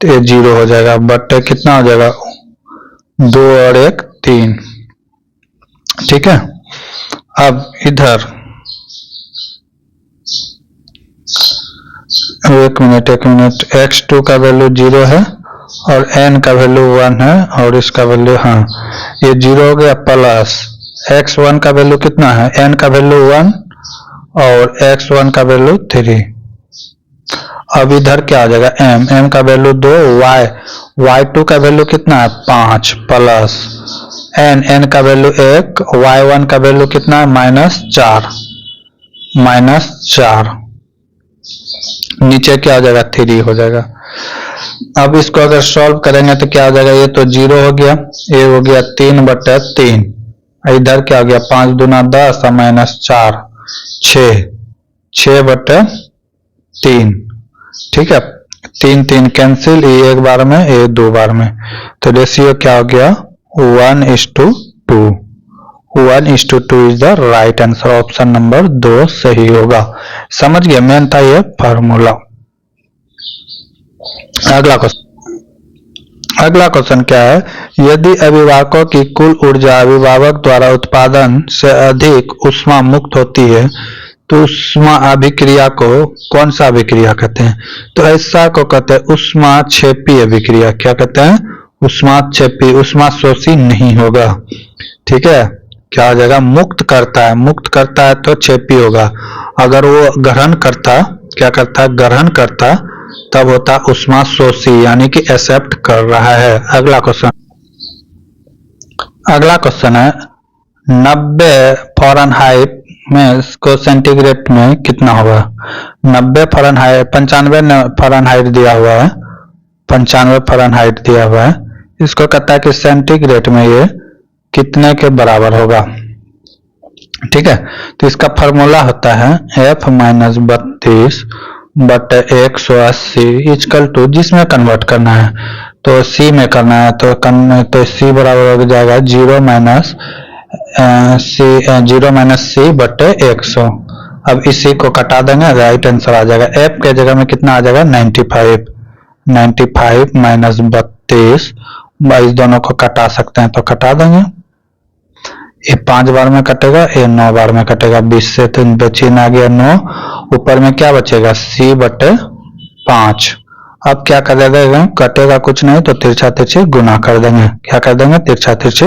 तो ये 0 हो जाएगा, बट कितना हो जाएगा? 2 और 1 3। ठीक है, अब इधर एक मिनट x2 का वैल्यू 0 है और n का वैल्यू 1 है और इसका वैल्यू, हाँ ये 0 हो गया, प्लस x1 का वैल्यू कितना है? n का वैल्यू 1 और x1 का वैल्यू 3। अब इधर क्या आ जाएगा? m का वैल्यू 2, y2 का वैल्यू कितना है? 5 प्लस n का वैल्यू 1, y1 का वैल्यू कितना है? -4। नीचे क्या हो जाएगा? 3 हो जाएगा। अब इसको अगर सॉल्व करेंगे तो क्या हो जाएगा? ये तो 0 हो गया, ये हो गया 3/3, इधर क्या हो गया? 5 दूना 10 और -4 6/3। ठीक है, 3 कैंसिल, ये एक बार में, ये 2 बार में, तो रेशियो क्या हो गया? 1:2। 1:2 is the right answer, option number 2 सही होगा। समझ गए? मेन था ये फार्मूला। अगला क्वेश्चन क्या है? यदि अभिभावकों की कुल ऊर्जा अभिभावक द्वारा उत्पादन से अधिक ऊष्मा मुक्त होती है तो ऊष्मा अभिक्रिया को कौन सा अभिक्रिया कहते हैं? तो ऐसा को कहते हैं ऊष्माक्षेपी अभिक्रिया। क्या कहते हैं? ऊष्माक्षेपी, ऊष्मा शोषी नहीं होगा। ठीक है, क्या हो जाएगा, मुक्त करता है। मुक्त करता है तो चेपी होगा। अगर वो ग्रहण करता, क्या करता है, ग्रहण करता, तब होता उष्माशोषी, यानी कि एक्सेप्ट कर रहा है। अगला क्वेश्चन, अगला क्वेश्चन है 90 फ़ारेनहाइट में इसको सेंटीग्रेड में कितना होगा। 90 फ़ारेनहाइट, 95 फ़ारेनहाइट दिया हुआ है, 95 फ़ारेनहाइट दिया हुआ है। इसको कहता है कि सेंटीग्रेड में ये कितने के बराबर होगा। ठीक है, तो इसका फार्मूला होता है F माइनस 32 बटे 180 इजकल टू, जिसमें कन्वर्ट करना है तो C में करना है, तो C बराबर हो जाएगा 0 माइनस C बटे 100। अब इसी को कटा देंगे, राइट आंसर आ जाएगा। F के जगह में कितना आ जाएगा, 95। 95 माइनस 32, इस दोनों को कटा सकते हैं तो कटा देंगे। ये 5 बार में कटेगा, ये 9 बार में कटेगा। 20 से 3 पे चिन्ह आ गया 9, ऊपर में क्या बचेगा, C बटे 5। अब क्या कर देंगे, कटेगा कुछ नहीं तो तिरछा तिरछी गुना कर देंगे। क्या कर देंगे, तिरछा तिरछी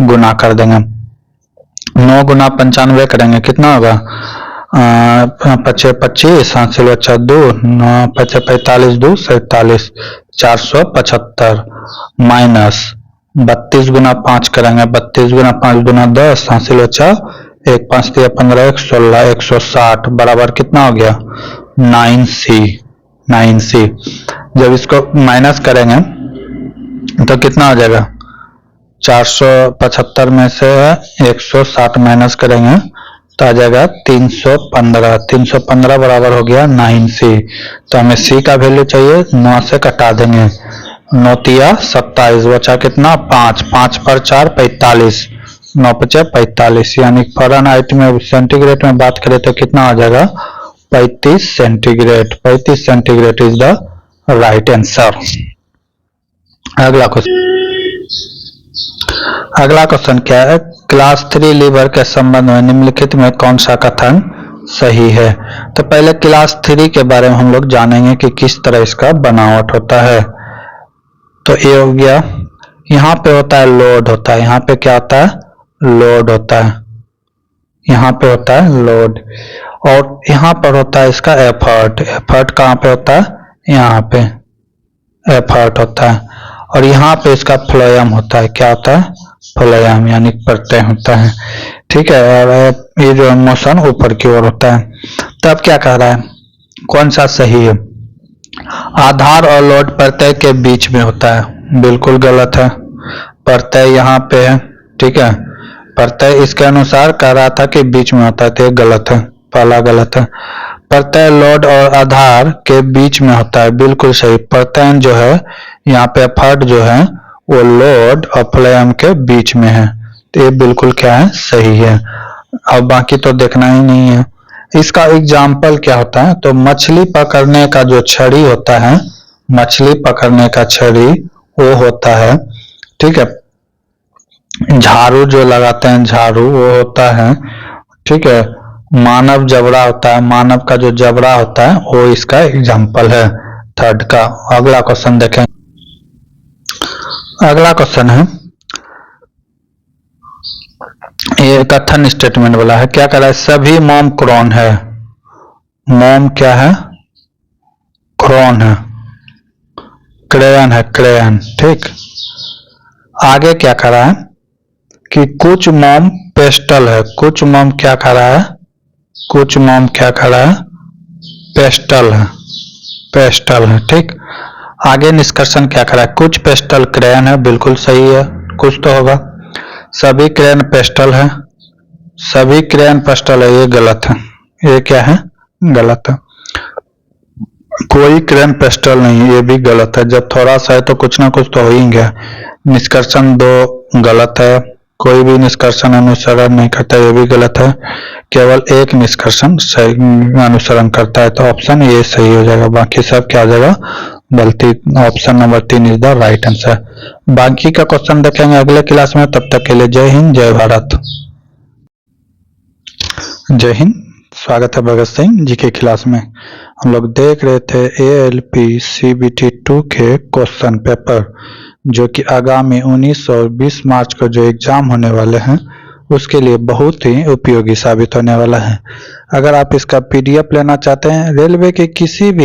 गुना कर देंगे। 9 गुना 95 करेंगे, कितना होगा, 25 25, 7 2, 9 5 45 2 47, 475 माइनस 32 गुना 5 करेंगे, 32 गुना 5 गुना 10, 1 5 3 15 1 16 160 बराबर कितना हो गया, 9C। 9C जब इसको माइनस करेंगे तो कितना हो जाएगा, 475 में से 160 माइनस करेंगे तो आ जाएगा 315। 315 बराबर हो गया 9C। तो हमें C का वैल्यू चाहिए, 9 से कटा देंगे, 9 तिया 27, बचा कितना 5, 5 पर 4 45, 9 पचे 45, यानी फ़ारेनहाइट में सेंटीग्रेड में बात करें तो कितना आ जाएगा, 35 centigrade. 35 centigrade is the right answer. अगला क्वेश्चन, अगला क्वेश्चन क्या है, क्लास 3 लीवर के संबंध में निम्नलिखित में कौन सा कथन सही है। तो पहले क्लास 3 के बारे में हम लोग जानेंगे कि किस तरह इसका बनावट होता है। तो ये हो गया, यहाँ पे होता है लोड होता है, यहाँ पे क्या होता है, लोड होता है, यहाँ पे होता है लोड, और यहाँ पर होता है इसका एफर्ट। एफर्ट कहाँ पे होता है, यहाँ पे एफर्ट होता है, और यहाँ पे इसका फ्लोएम होता है। क्या होता है, फ्लोएम यानी प्रत्यय होता है। ठीक है, और ये जो मोशन ऊपर की ओर होता है। तब क्या कह रहा है, कौन सा सही है, आधार और लोड प्रत्यय के बीच में होता है, बिल्कुल गलत है। प्रत्यय यहाँ पे है, ठीक है, प्रत्यय इसके अनुसार कह रहा था कि बीच में होता है, तो ये गलत है, पहला गलत है। प्रत्यय लोड और आधार के बीच में होता है, बिल्कुल सही। प्रत्यय जो है यहाँ पे एफर्ट जो है वो लोड और फ्लोएम के बीच में है, तो ये बिल्कुल क्या है, सही है। अब बाकी तो देखना ही नहीं है। इसका एग्जाम्पल क्या होता है, तो मछली पकड़ने का जो छड़ी होता है, मछली पकड़ने का छड़ी वो होता है, ठीक है। झाड़ू जो लगाते हैं झाड़ू वो होता है, ठीक है। मानव जबड़ा होता है, मानव का जो जबड़ा होता है वो इसका एग्जाम्पल है, थर्ड का। अगला क्वेश्चन देखें, अगला क्वेश्चन है, ये कथन स्टेटमेंट वाला है। क्या कह रहा है, सभी मोम क्रोन है। मोम क्या है, क्रोन है, क्रेयन है, क्रेयन, ठीक। आगे क्या कह रहा है कि कुछ मोम पेस्टल है। कुछ मोम क्या कह रहा है, कुछ मोम क्या कह रहा है, पेस्टल है, पेस्टल है, ठीक। आगे निष्कर्षण क्या कह रहा है, कुछ पेस्टल क्रेयन है, बिल्कुल सही है, कुछ तो होगा। सभी क्रेयन पेस्टल है, सभी क्रेयन पेस्टल है, ये गलत है, ये क्या है, गलत है। कोई क्रेयन पेस्टल नहीं, ये भी गलत है। जब थोड़ा सा है तो कुछ ना कुछ तो हो ही गया। निष्कर्षण 2 गलत है, कोई भी निष्कर्षण अनुसरण नहीं करता, ये भी गलत है। केवल एक निष्कर्षण सही अनुसरण करता है, तो ऑप्शन ये सही हो जाएगा, बाकी सब क्या हो जाएगा, गलती। Option number 3 is the right answer. बाकी का क्वेश्चन देखेंगे अगले क्लास में, तब तक के लिए जय हिंद, जय भारत। जय हिंद, स्वागत है भगत सिंह जी के क्लास में। हम लोग देख रहे थे ALP CBT 2 के क्वेश्चन पेपर, जो कि आगामी 19 और 20 मार्च को जो एग्जाम होने वाले हैं उसके लिए बहुत ही उपयोगी साबित होने वाला है। अगर आप इसका पीडीएफ लेना चाहते हैं, रेलवे के किसी भी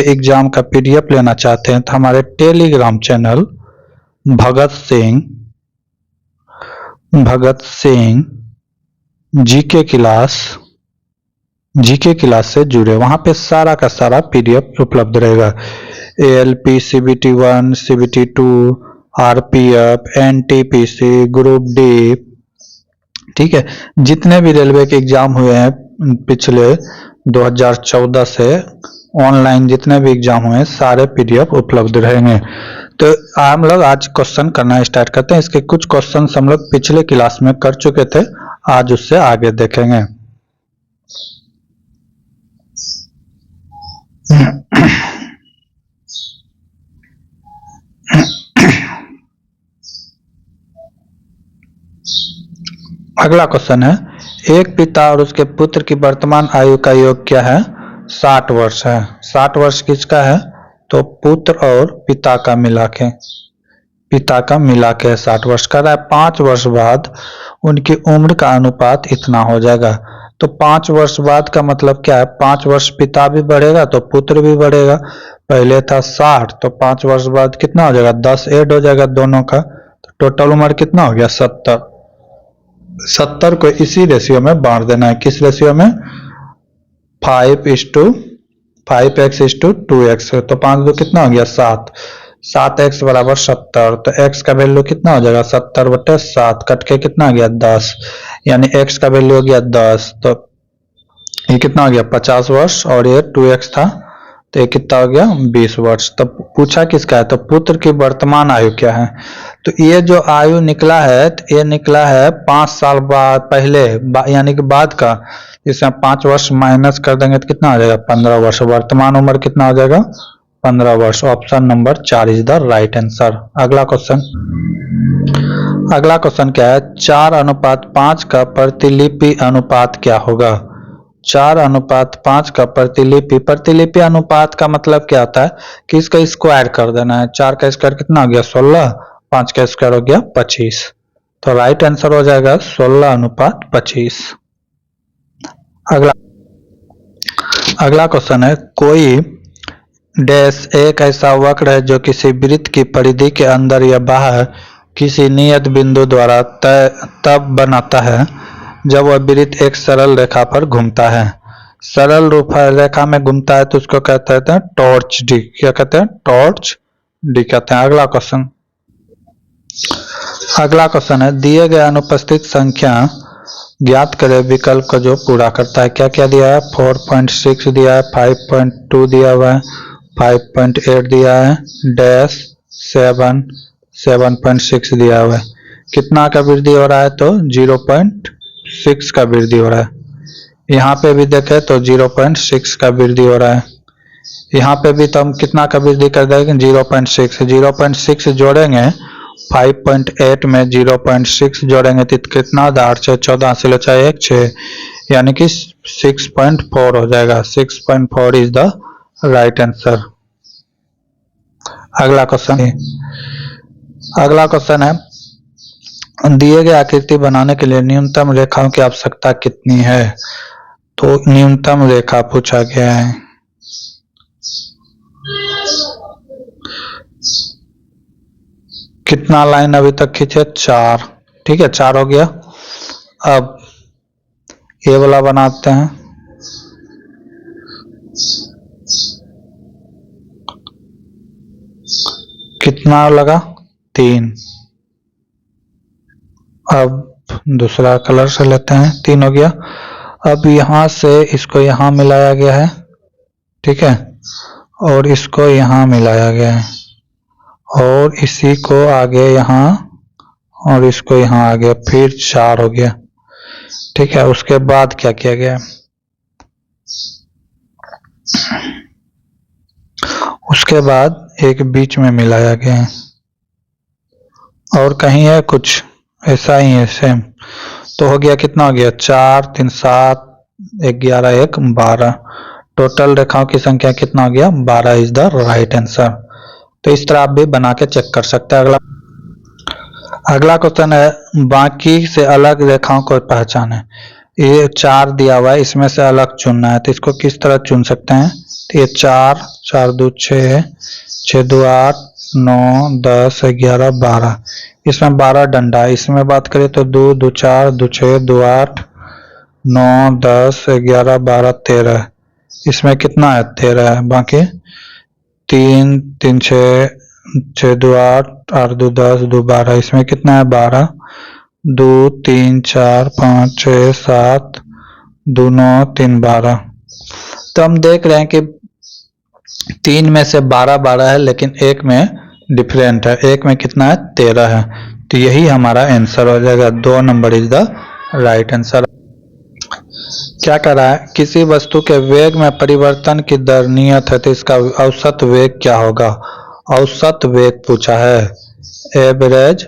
एग्जाम का पीडीएफ लेना चाहते हैं, तो हमारे Telegram channel Bhagat Singh GK class से जुड़े, वहां पे सारा का सारा पीडीएफ उपलब्ध रहेगा। ALP, CBT1, CBT2, RPF, NTPC, group D, ठीक है, जितने भी रेलवे के एग्जाम हुए हैं पिछले 2014 से ऑनलाइन जितने भी एग्जाम हुए हैं, सारे पीडीएफ उपलब्ध रहेंगे। तो हम लोग आज क्वेश्चन करना स्टार्ट करते हैं। इसके कुछ क्वेश्चन हम लोग पिछले क्लास में कर चुके थे, आज उससे आगे देखेंगे। अगला क्वेश्चन है, एक पिता और उसके पुत्र की वर्तमान आयु का योग क्या है? 60 वर्ष है। 60 वर्ष किसका है? तो पुत्र और पिता का मिला के 60 वर्ष का रहा है। 5 वर्ष बाद उनकी उम्र का अनुपात इतना हो जाएगा। तो 5 वर्ष बाद का मतलब क्या है? 5 वर्ष पिता भी बढ़ेगा तो पुत्र भी बढ़ेगा। पहले था 60, तो 5 वर्ष बाद कितना हो जाएगा? 10 ऐड हो जाएगा दोनों का, तो टोटल उम्र कितना हो गया? 70। 70 को इसी रेशियो में बांट देना है। किस रेशियो में? 5x/2x। तो 5 दो कितना हो गया? 7। 7x बराबर 70। तो x का वैल्यू कितना हो जाएगा? 70/7 कट के कितना आ गया? 10। यानी x का वैल्यू हो गया 10। तो ये कितना हो गया? 50 वर्ष, और ये 2x था, तो ये कितना हो गया? 20 वर्ष। तो पूछा किसका है? तो पुत्र की वर्तमान आयु क्या है? तो ये जो आयु निकला है, तो ये निकला है 5 साल बाद पहले यानी कि बाद का। इसमें 5 वर्ष माइनस कर देंगे तो कितना हो जाएगा? 15 वर्ष। वर्तमान उम्र कितना हो जाएगा? 15 वर्ष। Option number 4 is the right answer. अगला क्वेश्चन क्या है? 4:5 का प्रतिलिपि अनुपात क्या होगा? 4:5 का प्रतिलिपि अनुपात का मतलब क्या होता है कि इसका स्क्वायर कर देना है। 4 का स्क्वायर कितना हो गया? 16। 5 का स्क्वायर हो गया 25। तो राइट आंसर हो जाएगा 16:25। अगला क्वेश्चन है, कोई डैश एक ऐसा वक्र है जो किसी वृत्त की परिधि के अंदर या बाहर किसी नियत बिंदु द्वारा तब बनाता है जब वह वृत्त एक सरल रेखा पर घूमता है। सरल रेखा में घूमता है तो उसको कहते हैं टॉर्च डी। क्या कहते हैं? टॉर्च डी कहते हैं। अगला क्वेश्चन है, दिए गए अनुपस्थित संख्या ज्ञात करें विकल्प को जो पूरा करता है। क्या क्या दिया है? 4.6 दिया है, 5.2 दिया हुआ है, 5.8 दिया है, डैश 7.6 दिया हुआ है। कितना का वृद्धि हो रहा है? तो 0.6 का वृद्धि हो रहा है। यहाँ पे भी देखें तो 0.6 का वृद्धि हो रहा है। यहाँ पे भी तो हम कितना का वृद्धि कर देंगे? 0.6 जोड़ेंगे 5.8 में 0.6 जोड़ेंगे तो कितना? 14 से 1 6, यानी कि 6.4 हो जाएगा। 6.4 इज द राइट आंसर। अगला क्वेश्चन है, दिए गए आकृति बनाने के लिए न्यूनतम रेखाओं की आवश्यकता कितनी है? तो न्यूनतम रेखा पूछा गया है। कितना लाइन अभी तक खींचे? 4। ठीक है, 4 हो गया। अब ये वाला बनाते हैं। कितना लगा? 3। अब दूसरा कलर से लेते हैं। 3 हो गया। अब यहां से इसको यहां मिलाया गया है, ठीक है, और इसको यहां मिलाया गया है, और इसी को आगे यहां, और इसको यहां आगे, फिर 4 हो गया। ठीक है, उसके बाद क्या किया गया? उसके बाद एक बीच में मिलाया गया है, और कहीं है कुछ ऐसा ही है सेम। तो हो गया, कितना हो गया? 4 3 7 11 1 12। टोटल रेखाओं की संख्या कितना हो गया? 12 इज द राइट आंसर। तो इस तरह आप भी बना के चेक कर सकते हैं। अगला क्वेश्चन है बाकी से अलग रेखाओं को पहचाने। ये 4 दिया हुआ है, इसमें से अलग चुनना है, तो इसको किस तरह चुन सकते हैं? तो ये 4 4 2 6 6 2 8 9 10 11 12, इसमें 12 डंडा है। इसमें बात करें तो 2 2 4 2 6 2 8 9 10 11 12 13, इसमें कितना है? 13 है। बाकी 3 3 6 6 2 8 8 2 10 2 12, इसमें कितना है? 12 2 3 4 5 6 7 2 9 3 12। तो हम देख रहे हैं कि 3 में से 12 12 है, लेकिन एक में डिफरेंट है। एक में कितना है? 13 है। तो यही हमारा आंसर हो जाएगा। 2 number is the right answer. क्या कर रहा है? किसी वस्तु के वेग में परिवर्तन की दर नियत है, तो इसका औसत वेग क्या होगा? औसत वेग पूछा है, एवरेज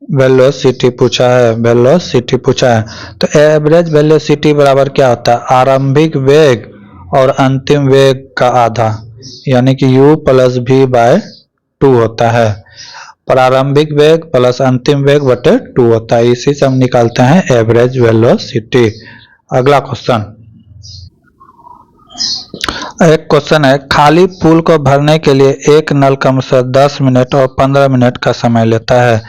वेलोसिटी पूछा है, वेलोसिटी पूछा है। तो एवरेज वेलोसिटी बराबर क्या होता है? आरंभिक वेग और अंतिम वेग का आधा, यानी कि u प्लस v बाय 2 होता है। प्रारंभिक वेग प्लस अंतिम वेग बटे 2 होता है। इसी से हम निकालते हैं एवरेज वेलोसिटी। अगला क्वेश्चन, एक क्वेश्चन है खाली पूल को भरने के लिए एक नल कम से 10 मिनट और 15 मिनट का समय लेता है।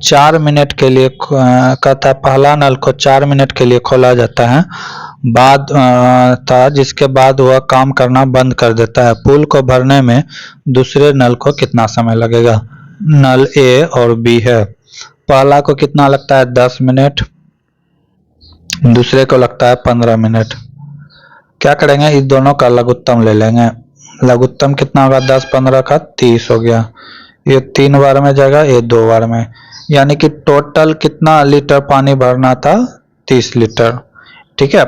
4 मिनट के लिए कहता है पहला नल को 4 मिनट के लिए खोला जाता है, बाद था जिसके बाद वह काम करना बंद कर देता है। पूल को भरने में दूसरे नल को कितना समय लगेगा? नल ए और बी है। पहला को कितना लगता है? 10 मिनट, दूसरे को लगता है 15 मिनट। क्या करेंगे? इस दोनों का लघुत्तम ले लेंगे। लघुत्तम कितना होगा? 10 15 का 30 हो गया। ये 3 बार में जाएगा, ये 2 बार में, यानी कि टोटल कितना लीटर पानी भरना था? 30 लीटर। ठीक है,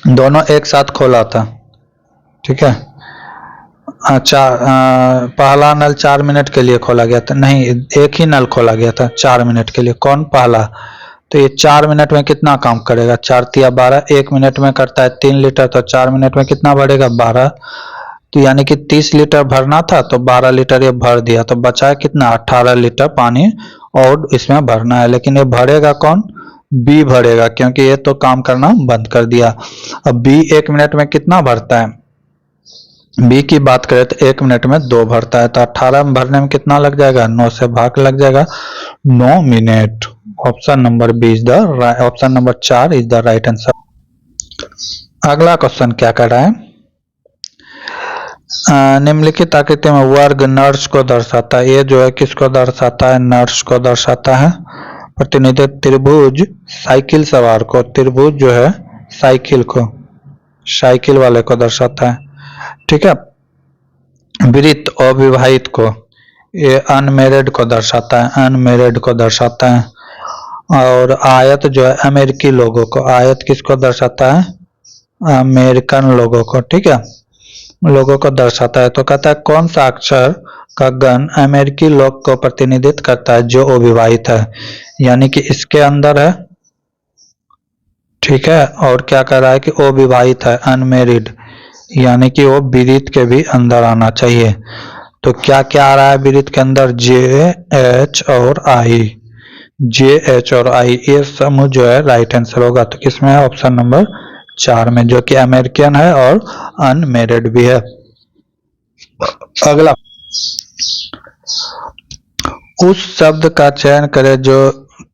दोनों एक साथ खोला था। ठीक है, अच्छा, पहला नल 4 मिनट के लिए खोला गया था, नहीं एक ही नल खोला गया था 4 मिनट के लिए। कौन? पहला। तो ये 4 मिनट में कितना काम करेगा? 4 तिया 12, 1 मिनट में करता है 3 लीटर, तो 4 मिनट में कितना भरेगा? 12। तो यानी कि 30 लीटर भरना था, तो 12 लीटर ये भर दिया, तो बचा कितना? 18 लीटर पानी और इसमें भरना है। लेकिन ये भरेगा कौन? बी भरेगा, क्योंकि ये तो काम करना बंद कर दिया। अब बी 1 मिनट में कितना भरता है? बी की बात करें तो 1 मिनट में 2 भरता है, तो 18 में भरने में कितना लग जाएगा? 9 से भाग लग जाएगा, 9 minute. Option number B is the option number 4 is the right answer. अगला क्वेश्चन क्या कर रहा है? निम्नलिखित आकृति में वर्ग नर्स को दर्शाता है। ये जो है किसको दर्शाता है? नर्स को दर्शाता है। प्रतिनिधित्व त्रिभुज साइकिल सवार को, त्रिभुज जो है साइकिल को, साइकिल वाले को दर्शाता है। ठीक है, वृत्त अविवाहित को, ये अनमेरिड को दर्शाता है, अनमेरिड को दर्शाता है। और आयत जो है अमेरिकी लोगों को, आयत किसको दर्शाता है? अमेरिकन लोगों को। ठीक है, लोगों को दर्शाता है। तो कहता है कौन सा अक्षर का गण अमेरिकी लोग को प्रतिनिधित्व करता है जो अविवाहित है, यानी कि इसके अंदर है। ठीक है, और क्या कह रहा है कि अविवाहित है, अनमेरिड, यानी कि वो वृत्त के भी अंदर आना चाहिए। तो क्या क्या आ रहा है वृत्त के अंदर? जे एच और आई, जे एच और आई, ये समूह जो है राइट आंसर होगा। तो किसमें है? ऑप्शन नंबर 4 में, जो कि अमेरिकन है और अनमेरिड भी है। अगला, उस शब्द का चयन करें जो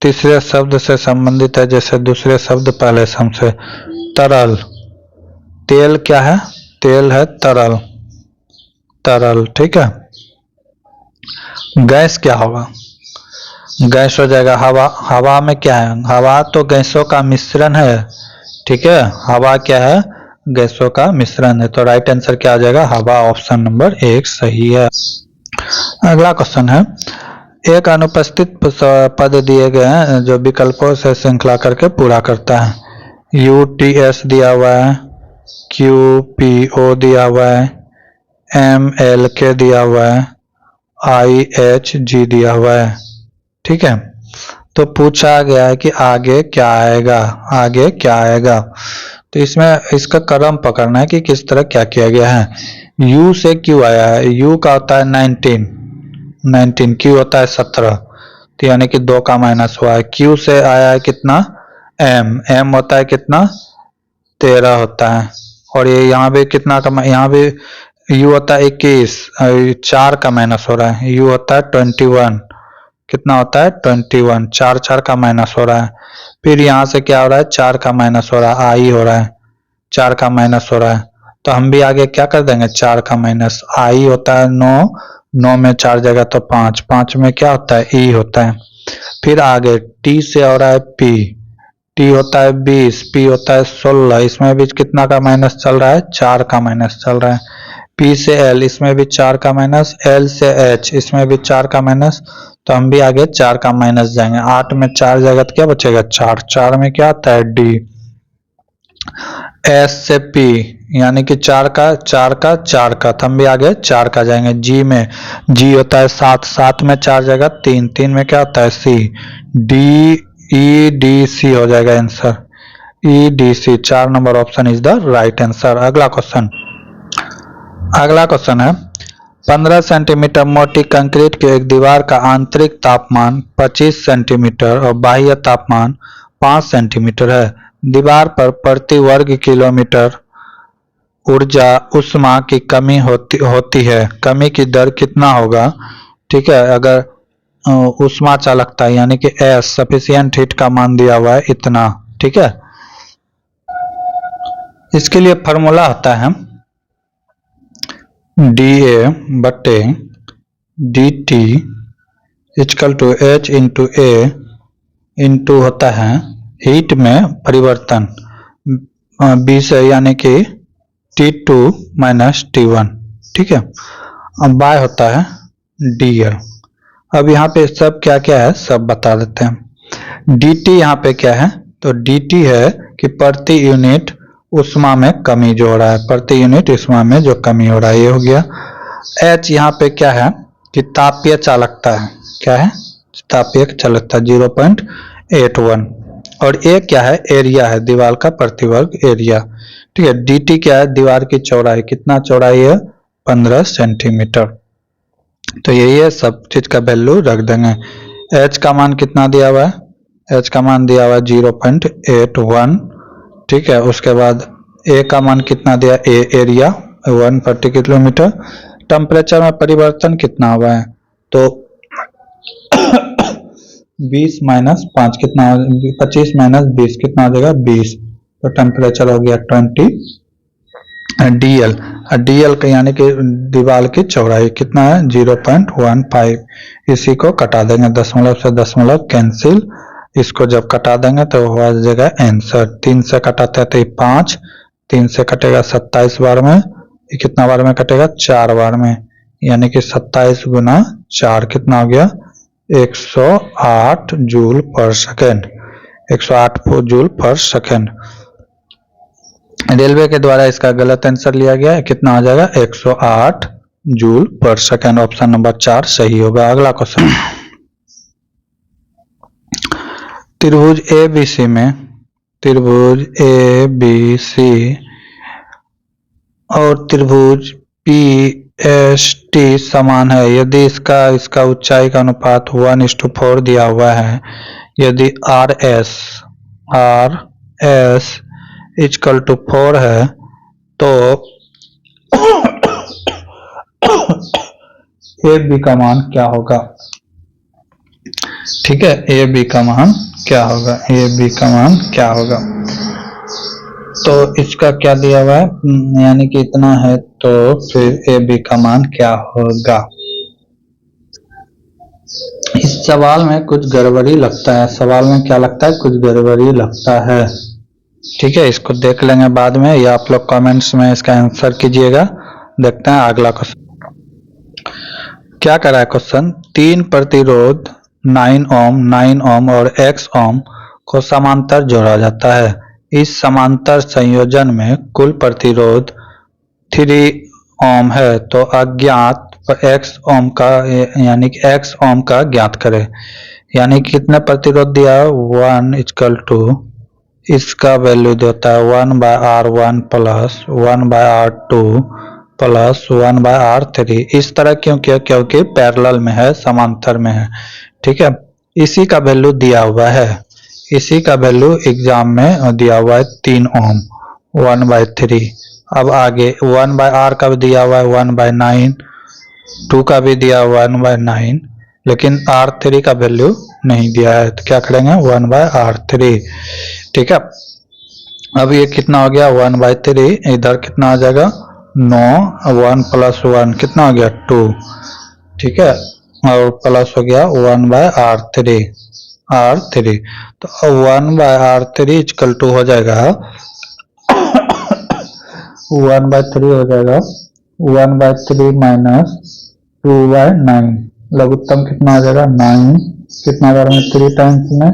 तीसरे शब्द से संबंधित है, जैसे दूसरे शब्द पहले हमसे। तरल, तेल क्या है? तेल है तरल, तरल। ठीक है, गैस क्या होगा? गैस हो जाएगा हवा। हवा में क्या है? हवा तो गैसों का मिश्रण है। ठीक है, हवा क्या है? गैसों का मिश्रण है। तो राइट आंसर क्या आ जाएगा? हवा। ऑप्शन नंबर 1 सही है। अगला क्वेश्चन है, एक अनुपस्थित पद दिए गए हैं जो विकल्पों से श्रृंखला करके पूरा करता है। UTS दिया हुआ है, QPO दिया हुआ है, MLK दिया हुआ है, IHG दिया हुआ है। ठीक है, तो पूछा गया है कि आगे क्या आएगा, आगे क्या आएगा। तो इसमें इसका क्रम पकड़ना है कि किस तरह क्या किया गया है। U से Q आया है, U का होता है 19, Q होता है 17, तो यानी कि 2 का माइनस हुआ है। Q से आया है कितना, M होता है कितना, 13 होता है। और ये यहाँ पे कितना का, यहाँ पे U होता है 21, 4 का माइनस हो रहा है, U होता है 21, कितना होता है 21, 4 4 का माइनस हो रहा है। फिर यहाँ से क्या हो रहा है, 4 का माइनस हो रहा है, I हो रहा है, 4 का माइनस हो रहा है। तो हम भी आगे क्या कर देंगे, 4 का माइनस, I होता है 9, 9 में 4 जगह तो 5, 5 में क्या होता है, E होता है। फिर आगे T से हो रहा है P, T होता है 20, P होता है 16, इसमें भी कितना का माइनस चल रहा है, 4 का माइनस चल रहा है। P से L, इसमें भी 4 का माइनस, L से H, इसमें भी 4 का माइनस। तो हम भी आगे 4 का माइनस जाएंगे, 8 में 4 जाएगा तो क्या बचेगा, 4, 4 में क्या आता है D। S से P, यानी कि 4 का 4 का 4 का, तो हम भी आगे 4 का जाएंगे। G में, G होता है 7, 7 में 4 जगह 3, 3 में क्या होता है C, D E D C हो जाएगा answer, E D C, 4 number option is the right answer. अगला क्वेश्चन, अगला क्वेश्चन है 15 सेंटीमीटर मोटी कंक्रीट की एक दीवार का आंतरिक तापमान 25 सेंटीमीटर और बाह्य तापमान 5 सेंटीमीटर है। दीवार पर प्रति वर्ग किलोमीटर ऊर्जा उष्मा की कमी होती है, कमी की दर कितना होगा। ठीक है, अगर उष्मा चालकता यानी कि S सफिशिएंट हीट का मान दिया हुआ है इतना। ठीक है, इसके लिए फॉर्मूला होता है dA बटे dt equal to H into A into होता है हीट में परिवर्तन 20 है, यानी कि T2 माइनस T1। ठीक है, अब बाय होता है dL। अब यहाँ पे सब क्या क्या है सब बता देते हैं। dt यहाँ पे क्या है, तो dt है कि प्रति यूनिट उष्मा में कमी जो हो रहा है, प्रति यूनिट उष्मा में जो कमी हो रहा है, ये हो गया। H यहाँ पे क्या है कि तापीय चालकता है, क्या है, तापीय चालकता 0.81। और A क्या है, एरिया है, दीवार का प्रति वर्ग एरिया। ठीक है, dt क्या है, दीवार की चौड़ाई, कितना चौड़ाई है, 15 सेंटीमीटर। तो यही है, सब चीज का वैल्यू रख देंगे। H का मान कितना दिया हुआ है, H का मान दिया हुआ है 0.81। ठीक है, उसके बाद A का मान कितना दिया, A एरिया 1 प्रति किलोमीटर। टेम्परेचर में परिवर्तन कितना हुआ है, तो 20 माइनस 5 कितना, 25 माइनस 20 कितना हो जाएगा, 20। तो टेम्परेचर हो गया 20 dl। dl का यानी कि दीवार की चौड़ाई कितना है, 0.15। इसी को कटा देंगे, दशमलव से दशमलव कैंसिल, इसको जब कटा देंगे तो हो जाएगा आंसर। 3 से कटाते हैं तो 5, 3 से कटेगा 27 बार में, ये कितना बार में कटेगा, 4 बार में, यानी कि 27 गुना 4 कितना हो गया, 108 जूल पर सेकेंड, 108 जूल पर सेकेंड। रेलवे के द्वारा इसका गलत आंसर लिया गया है, कितना हो जाएगा, 108 जूल पर सेकेंड। ऑप्शन नंबर 4 सही होगा। अगला क्वेश्चन, त्रिभुज ABC में, त्रिभुज ABC और त्रिभुज PST समान है यदि इसका ऊंचाई का अनुपात 1:4 दिया हुआ है, यदि RS इक्वल टू 4 है, तो AB का मान क्या होगा। ठीक है, AB का मान क्या होगा, AB का मान क्या होगा। तो इसका क्या दिया हुआ है, यानी कि इतना है, तो फिर AB का मान क्या होगा। इस सवाल में कुछ गड़बड़ी लगता है, सवाल में क्या लगता है, कुछ गड़बड़ी लगता है। ठीक है, इसको देख लेंगे बाद में, या आप लोग कमेंट्स में इसका आंसर कीजिएगा। देखते हैं अगला क्वेश्चन क्या कर रहा है। क्वेश्चन, 3 प्रतिरोध 9 ओम और x ओम को समांतर जोड़ा जाता है। इस समांतर संयोजन में कुल प्रतिरोध 3 ओम है, तो अज्ञात x ओम का यानी कि x ओम का ज्ञात करें। यानी कितने प्रतिरोध दिया है, 1 इक्वल टू इसका वैल्यू देता है 1/R1 plus 1/R2 plus 1/R3। इस तरह क्यों किया, क्योंकि पैरेलल में है, समांतर में है। ठीक है, इसी का वैल्यू दिया हुआ है, इसी का वैल्यू एग्जाम में दिया हुआ है 3 ओम 1/3। अब आगे 1/r का भी दिया हुआ है 1/9, 2 का भी दिया हुआ है 1/9, लेकिन R3 का वैल्यू नहीं दिया है, तो क्या करेंगे 1/R3। ठीक है, अब ये कितना हो गया 1/3, इधर कितना आ जाएगा 9, 1 + 1 कितना हो गया 2। ठीक है, और प्लस हो गया 1/R3, R3, तो 1/R3 इक्वल टू हो जाएगा 1/3 हो जाएगा 1/3 माइनस 2/9, लघुत्तम कितना आ जाएगा 9, कितना बार में 3 टाइम्स में,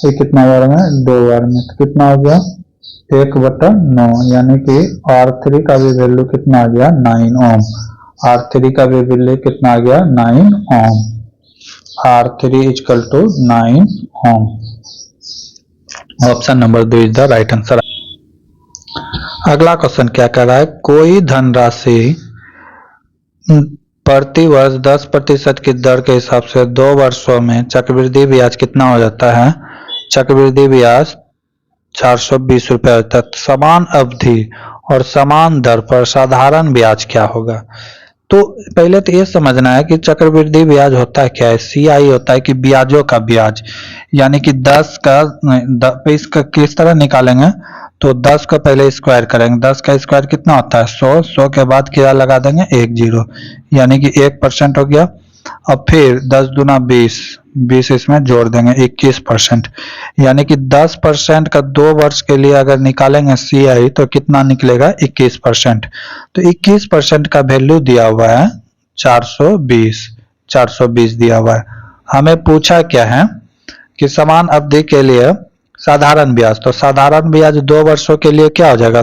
ये कितना बार में 2 बार में, तो कितना हो गया 1/9, यानी कि R3 का भी वैल्यू कितना आ गया 9 ओम, R3 का भी वैल्यू कितना आ गया 9 ohm, R3 equal to 9 ohm. Option number 2 is the right answer. अगला क्वेश्चन क्या कह रहा है, कोई धनराशि प्रति वर्ष 10% की दर के हिसाब से 2 वर्षों में चक्रवृद्धि ब्याज कितना हो जाता है, चक्रवृद्धि ब्याज 420 रुपये होता है। समान अवधि और समान दर पर साधारण ब्याज क्या होगा। तो पहले तो ये समझना है कि चक्रवृद्धि ब्याज होता है क्या है, CI होता है कि ब्याजों का ब्याज, यानी कि 10 का इसका किस तरह निकालेंगे, तो 10 को पहले स्क्वायर करेंगे, 10 का स्क्वायर कितना होता है 100, 100 के बाद क्या लगा देंगे 1 0, यानी कि 1% हो गया। अब फिर 10 दूना 20, 20 इसमें जोड़ देंगे 21%, यानी कि 10% का 2 वर्ष के लिए अगर निकालेंगे CI तो कितना निकलेगा 21%। तो 21% का वैल्यू दिया हुआ है 420 दिया हुआ है। हमें पूछा क्या है कि समान अवधि के लिए साधारण ब्याज, तो साधारण ब्याज 2 वर्षों के लिए क्या हो जाएगा,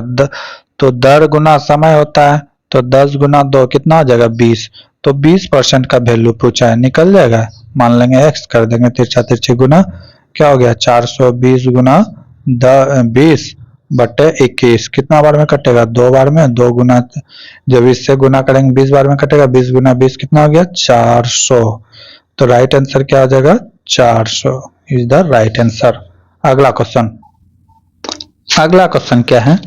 तो दर गुना समय होता है, तो 10 गुना 2 कितना हो जाएगा 20, तो 20% का वैल्यू पूछा है, निकल जाएगा, मान लेंगे x कर देंगे तिरछा तिरछी गुना, क्या हो गया 420 गुना 20 बटे 21, कितना बार में कटेगा 2 बार में, 2 गुना जब इससे गुना करेंगे 20 बार में कटेगा, 20 गुना 20 कितना हो गया 400, तो राइट आंसर क्या हो जाएगा 400 इज द राइट आंसर। अगला क्वेश्चन क्या है,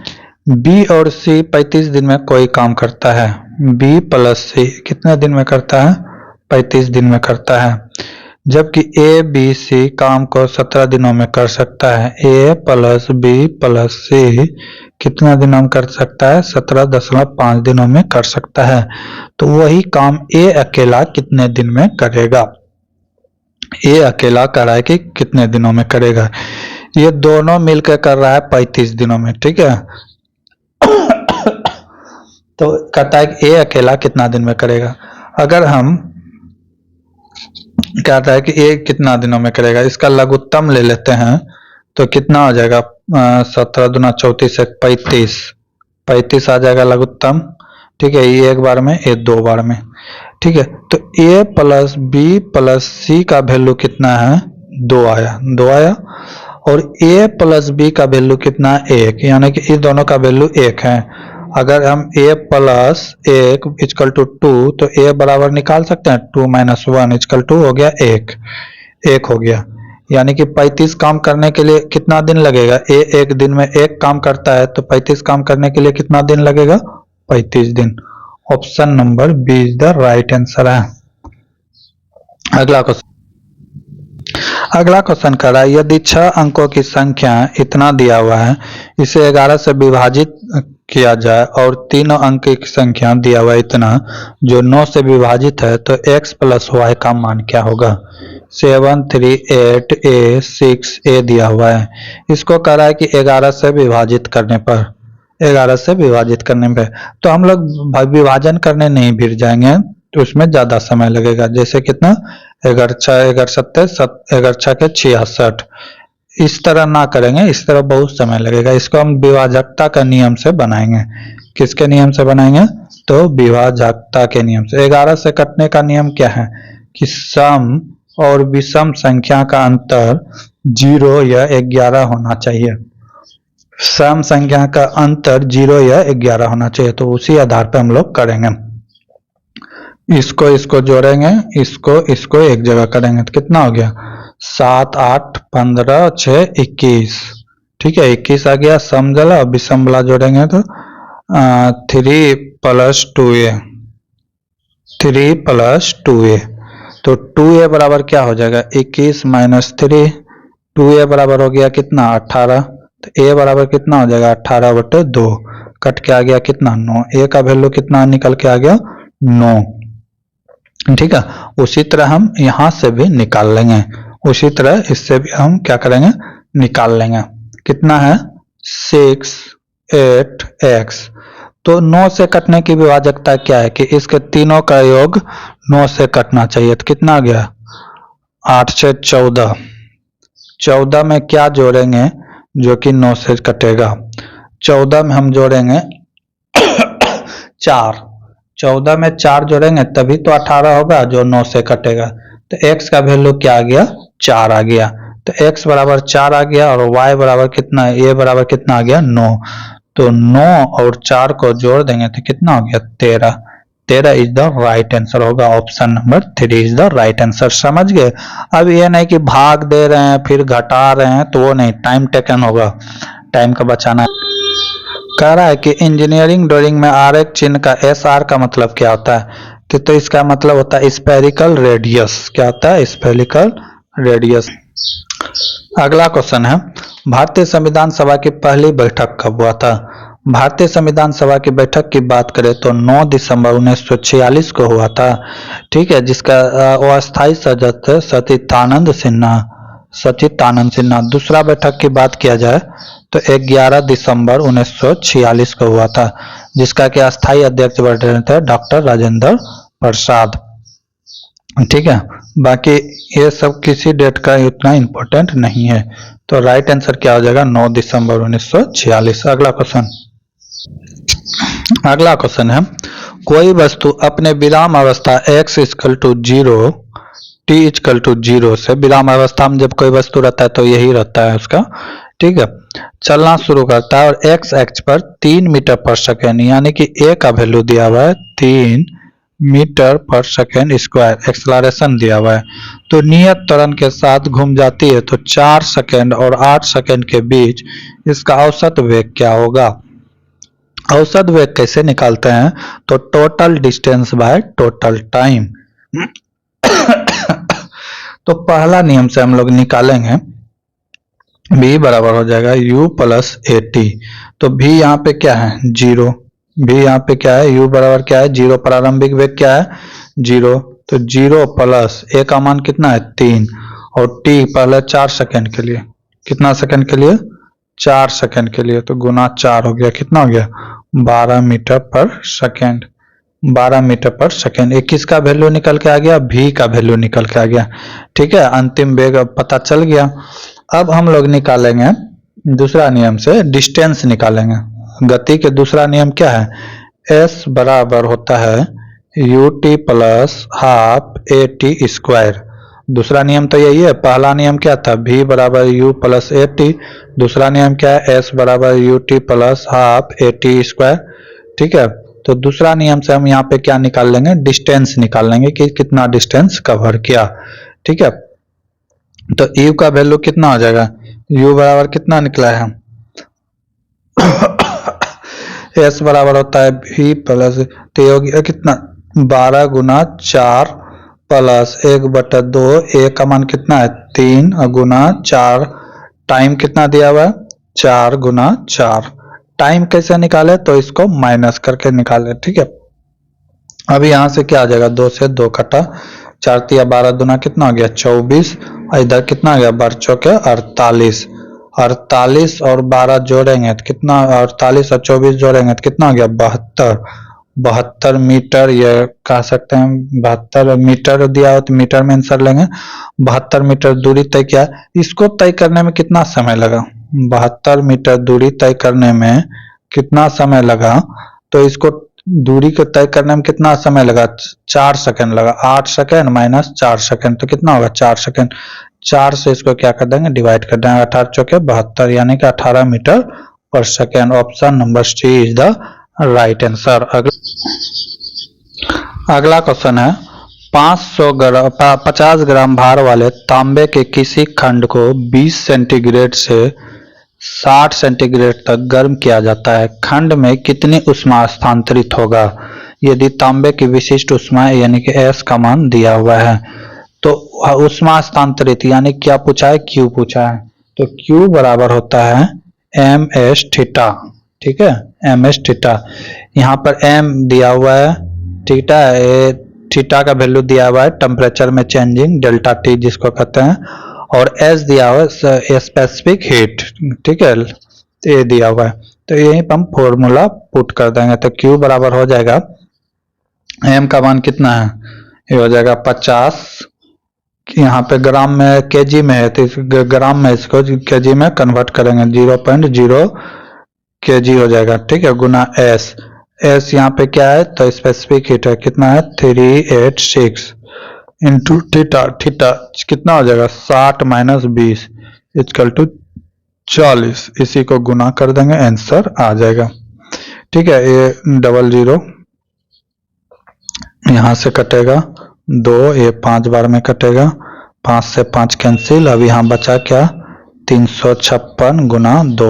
बी और सी 35 दिन में कोई काम करता है, बी प्लस सी कितने दिन में करता है 35 दिन में करता है, जबकि ए बी सी काम को 17 दिनों में कर सकता है। ए प्लस बी प्लस सी कितना दिनों में कर सकता है 17.5 दिनों में कर सकता है, तो वही काम ए अकेला कितने दिन में करेगा, ए अकेला कर रहा है कि कितने दिनों में करेगा, ये दोनों मिलकर कर रहा है 35 दिनों में। ठीक है, तो कहता है कि ए अकेला कितना दिन में करेगा, अगर हम कहता है कि ए कितना दिनों में करेगा, इसका लघुत्तम ले लेते हैं, तो कितना हो जाएगा 17 दूना 34 35 आ जाएगा लघुत्तम। ठीक है, ये एक बार में, ये 2 बार में। ठीक है, तो ए प्लस बी प्लस सी का वैल्यू कितना है 2 आया, और a प्लस बी का वैल्यू कितना है 1, यानी कि इस दोनों का वैल्यू 1 है। अगर हम a प्लस 1 इक्वल टू 2, तो a बराबर निकाल सकते हैं 2 माइनस 1 इक्वल टू हो गया 1 हो गया, यानी कि 35 काम करने के लिए कितना दिन लगेगा, a एक दिन में 1 काम करता है, तो 35 काम करने के लिए कितना दिन लगेगा 35 दिन। Option number B is the right answer है। अगला क्वेश्चन कर रहा है, यदि 6 अंकों की संख्या इतना दिया हुआ है, इसे 11 से विभाजित किया जाए, और 3 अंक की संख्या दिया हुआ है इतना जो 9 से विभाजित है, तो x प्लस वाई का मान क्या होगा। 7 3 8 a 6 a दिया हुआ है, इसको कह रहा है कि 11 से विभाजित करने पर, 11 से विभाजित करने पर, तो हम लोग विभाजन करने नहीं भिड़ जाएंगे, तो उसमें ज्यादा समय लगेगा। जैसे कितना 11 6 के 66, इस तरह ना करेंगे, इस तरह बहुत समय लगेगा। इसको हम विभाजकता का नियम से बनाएंगे। किसके नियम से बनाएंगे, तो विभाजकता के नियम से। 11 से कटने का नियम क्या है कि सम और विषम संख्या का अंतर 0 या 11 होना चाहिए, सम संख्या का अंतर 0 या 11 होना चाहिए, तो उसी आधार पर हम लोग करेंगे। इसको जोड़ेंगे, इसको एक जगह करेंगे, तो कितना हो गया 7 8 15 6 21। ठीक है, 21 आ गया। समझला, विषम वाला जोड़ेंगे तो 3 + 2a, 3 + 2a। तो 2a बराबर क्या हो जाएगा, 21 - 3। 2a बराबर हो गया कितना, 18। तो a बराबर कितना हो जाएगा, 18/2। कट के आ गया कितना, 9। a का वैल्यू कितना निकल के आ गया, 9। ठीक है, उसी तरह हम यहाँ से भी निकाल लेंगे। उसी तरह इससे भी हम क्या करेंगे, निकाल लेंगे। कितना है, 6 8x। तो 9 से कटने की विभाजकता क्या है कि इसके तीनों का योग 9 से कटना चाहिए। तो कितना आ गया, 8 से 14। 14 में क्या जोड़ेंगे जो कि 9 से कटेगा, 14 में हम जोड़ेंगे 4। 14 में 4 जोड़ेंगे तभी तो 18 होगा जो 9 से कटेगा। तो x का वैल्यू क्या आ गया, 4 आ गया। तो x बराबर 4 आ गया और y बराबर कितना है, a बराबर कितना आ गया, 9। तो 9 और 4 को जोड़ देंगे तो कितना हो गया, 13। 13 इज द राइट आंसर होगा। Option number 3 is the right answer. समझ गए। अब ये नहीं कि भाग दे रहे हैं फिर घटा रहे हैं, तो वो नहीं, टाइम टेकन होगा, टाइम का बचाना है। कह रहा है कि इंजीनियरिंग ड्राइंग में आरेख चिन्ह का SR का मतलब क्या होता है, तो इसका मतलब होता है स्फेरिकल रेडियस। क्या होता है, स्फेरिकल रेडियस। अगला क्वेश्चन है, भारतीय संविधान सभा की पहली बैठक कब हुआ था। भारतीय संविधान सभा की बैठक की बात करें तो 9 दिसंबर 1946 को हुआ था। ठीक है, जिसका अस्थायी सदस्य थे सचिदानंद सिन्हा, सचिदानंद सिन्हा। दूसरा बैठक की बात किया जाए तो 11 दिसंबर 1946 को हुआ था, जिसका कि अस्थायी अध्यक्ष बने थे डॉक्टर राजेंद्र प्रसाद। ठीक है, बाकी ये सब किसी डेट का उतना इम्पोर्टेंट नहीं है। तो राइट आंसर क्या हो जाएगा, 9 दिसंबर 1946। अगला क्वेश्चन, अगला क्वेश्चन है, कोई वस्तु अपने विराम अवस्था x = 0 t = 0 से, विराम अवस्था में जब कोई वस्तु रहता है तो यही रहता है उसका। ठीक है, चलना शुरू करता है और x एक्स पर 3 मीटर पर सेकेंड, यानी कि a का वैल्यू दिया हुआ है 3 मीटर पर सेकेंड स्क्वायर, एक्सलरेशन दिया हुआ है। तो नियत त्वरण के साथ घूम जाती है तो 4 सेकेंड और 8 सेकेंड के बीच इसका औसत वेग क्या होगा। औसत वेग कैसे निकालते हैं, तो total distance by total time. तो पहला नियम से हम लोग निकालेंगे, v बराबर हो जाएगा u + at। तो v यहाँ पे क्या है, 0। v यहाँ पे क्या है, u बराबर क्या है, 0। प्रारंभिक वेग क्या है, 0। तो 0 प्लस a का मान कितना है, 3। और t पहले 4 सेकेंड के लिए, कितना सेकेंड के लिए, 4 सेकेंड के लिए, तो गुना 4 हो गया, कितना हो गया, 12 मीटर पर सेकेंड। 12 मीटर पर सेकेंड। 21 का वैल्यू निकल के आ गया, v का वैल्यू निकल के आ गया। ठीक है, अंतिम वेग पता चल गया। अब हम लोग निकालेंगे दूसरा नियम से, डिस्टेंस निकालेंगे। गति के दूसरा नियम क्या है, s बराबर होता है ut + ½ at²। दूसरा नियम तो यही है। पहला नियम क्या था, v बराबर u + at। दूसरा नियम क्या है, s बराबर ut + ½ at²। ठीक है, तो दूसरा नियम से हम यहाँ पे क्या निकाल लेंगे, डिस्टेंस निकाल लेंगे कि कितना डिस्टेंस कवर किया। ठीक है, तो u का वैल्यू कितना हो जाएगा, u बराबर कितना निकला है, s बराबर होता है v प्लस, तो हो गया कितना, 12 गुना 4 प्लस 1/2। a का मान कितना है, 3 गुना 4। टाइम कितना दिया हुआ है, 4 गुना 4। टाइम कैसे निकाले, तो इसको माइनस करके निकाले। ठीक है, अभी यहाँ से क्या आ जाएगा, 2 से 2 कटा, 4 × 12 दूना कितना हो गया, 24। इधर कितना आ गया, 12 चौके 48। 48 और 12 जोड़ेंगे तो कितना, 48 और 24 जोड़ेंगे तो कितना हो गया, 72। 72 मीटर, ये कह सकते हैं 72 मीटर दिया हो तो मीटर में आंसर लेंगे। 72 मीटर दूरी तय किया, इसको तय करने में कितना समय लगा, 72 मीटर दूरी तय करने में कितना समय लगा, तो इसको दूरी को तय करने में कितना समय लगा, 4 सेकंड लगा। 8 सेकंड माइनस 4 सेकंड तो कितना होगा, 4 सेकंड। 4 से इसको क्या कर देंगे, डिवाइड कर देंगे। 18 चौके 72, यानी कि 18 मीटर पर second. Option number C is the right answer. अगला क्वेश्चन है, 50 ग्राम भार वाले तांबे के किसी खंड को 20 सेंटीग्रेड से 60 सेंटीग्रेड तक गर्म किया जाता है। खंड में कितनी ऊष्मा स्थानांतरित होगा यदि तांबे की विशिष्ट ऊष्मा यानी कि S का मान दिया हुआ है। तो ऊष्मा स्थानांतरित यानी क्या पूछा है, Q पूछा है। तो Q बराबर होता है ms थीटा। ठीक है, ms थीटा। यहाँ पर m दिया हुआ है, थीटा है, थीटा का वैल्यू दिया हुआ है टेम्परेचर में चेंजिंग डेल्टा टी जिसको कहते हैं, और S दिया हुआ है स्पेसिफिक हीट। ठीक है, ये दिया हुआ है, तो यहीं पर हम फॉर्मूला पुट कर देंगे। तो Q बराबर हो जाएगा, m का मान कितना है, ये हो जाएगा 50, यहाँ पे ग्राम में केजी में है तो ग्राम में इसको केजी में कन्वर्ट करेंगे, 0.0 केजी हो जाएगा। ठीक है, गुना S यहाँ पे क्या है तो स्पेसिफिक हीट है, कितना है 386 इंटू थीटा, थीटा कितना हो जाएगा 60 माइनस 20 इक्वल टू 40, इसी को गुना कर देंगे, आंसर आ जाएगा। ठीक है, ये 00 यहाँ से कटेगा 2, ये 5 बार में कटेगा, 5 से 5 कैंसिल, अब यहाँ बचा क्या 356 गुना 2,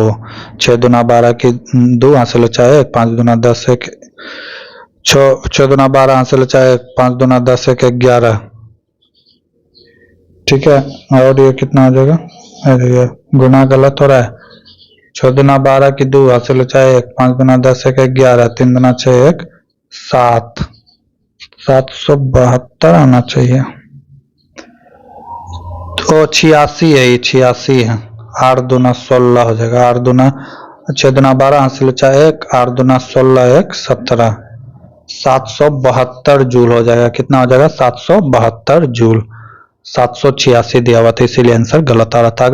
6 दूना 12 की 2 हासिल हो चाहे 5 दूना 10 1, 6 दूना 12 हासिल हो चाहे 5 दूना 10 1 11। ठीक है, और ये कितना हो जाएगा, अरे ये गुना गलत हो रहा है, 6 दूना 12 की 2 हासिल हो चाहे 5 दूना 10 1 11, 3 दूना 6 1 7, 772 आना चाहिए। तो 86 है, ये 86 है, 8 दूना 16 हो जाएगा, 8 दूना 6 दूना 12 हासिल होता है 1, 8 दूना 16 1 17, 772 जूल हो जाएगा। कितना हो जाएगा 772 जूल, 786 दिया हुआ था इसीलिए आंसर गलत आ रहा था।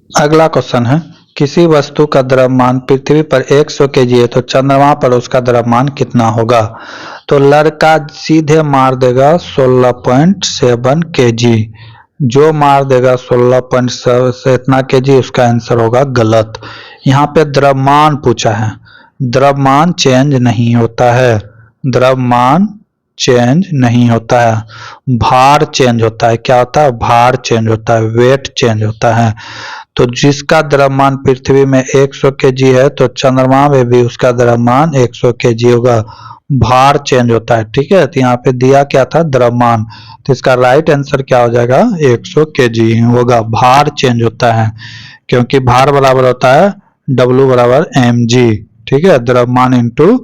अगला क्वेश्चन है, किसी वस्तु का द्रव्यमान पृथ्वी पर 100 केजी है तो चंद्रमा पर उसका द्रव्यमान कितना होगा। तो लड़का सीधे मार देगा 16.7 केजी, जो मार देगा 16.7 से इतना केजी, उसका आंसर होगा गलत। यहाँ पे द्रव्यमान पूछा है, द्रव्यमान चेंज नहीं होता है, द्रव्यमान चेंज नहीं होता है, भार चेंज होता है। क्या होता है, भार चेंज होता है, वेट चेंज होता है। तो जिसका द्रव्यमान पृथ्वी में 100 केजी है तो चंद्रमा में भी उसका द्रव्यमान 100 केजी होगा, भार चेंज होता है। ठीक है, तो यहाँ पे दिया क्या था द्रव्यमान, तो इसका राइट आंसर क्या हो जाएगा 100 केजी होगा, भार चेंज होता है, क्योंकि भार बराबर होता है W बराबर mg। ठीक है, द्रव्यमान इंटू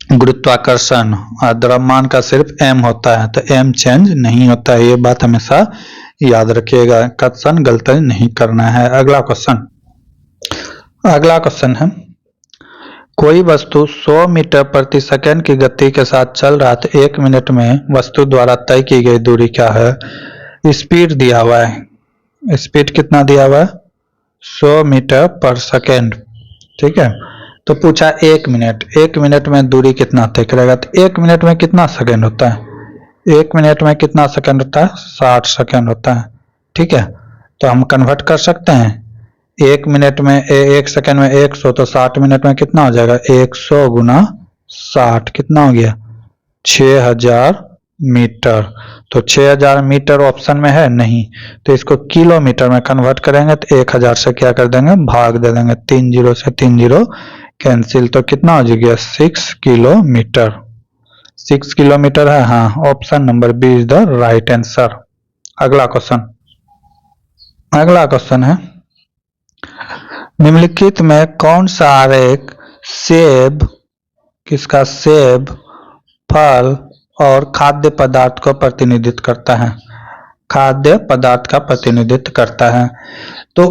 गुरुत्वाकर्षण, और द्रव्यमान का सिर्फ m होता है, तो m चेंज नहीं होता है, ये बात हमेशा याद रखिएगा, क्वेश्चन गलती नहीं करना है। अगला क्वेश्चन है, कोई वस्तु 100 मीटर प्रति सेकंड की गति के साथ चल रहा है तो 1 मिनट में वस्तु द्वारा तय की गई दूरी क्या है। स्पीड दिया हुआ है, स्पीड कितना दिया हुआ है 100 मीटर पर सेकंड। ठीक है, तो पूछा 1 मिनट, 1 मिनट में दूरी कितना तय करेगा, तो 1 मिनट में कितना सेकंड होता है, 1 मिनट में कितना सेकंड होता है 60 सेकंड होता है। ठीक है, तो हम कन्वर्ट कर सकते हैं, 1 मिनट में 1 सेकंड में 100, तो 60 मिनट में कितना हो जाएगा 100 गुना 60, कितना हो गया 6000 मीटर। तो 6000 मीटर ऑप्शन में है नहीं, तो इसको किलोमीटर में कन्वर्ट करेंगे तो 1000 से क्या कर देंगे भाग दे देंगे, 3 0 से 3 0 कैंसिल, तो कितना हो जाएगा 6 किलोमीटर, 6 किलोमीटर है। हाँ, option number B is the right answer. अगला क्वेश्चन है, निम्नलिखित में कौन सा आरेख सेब, किसका सेब, फल और खाद्य पदार्थ को प्रतिनिधित्व करता है, खाद्य पदार्थ का प्रतिनिधित्व करता है। तो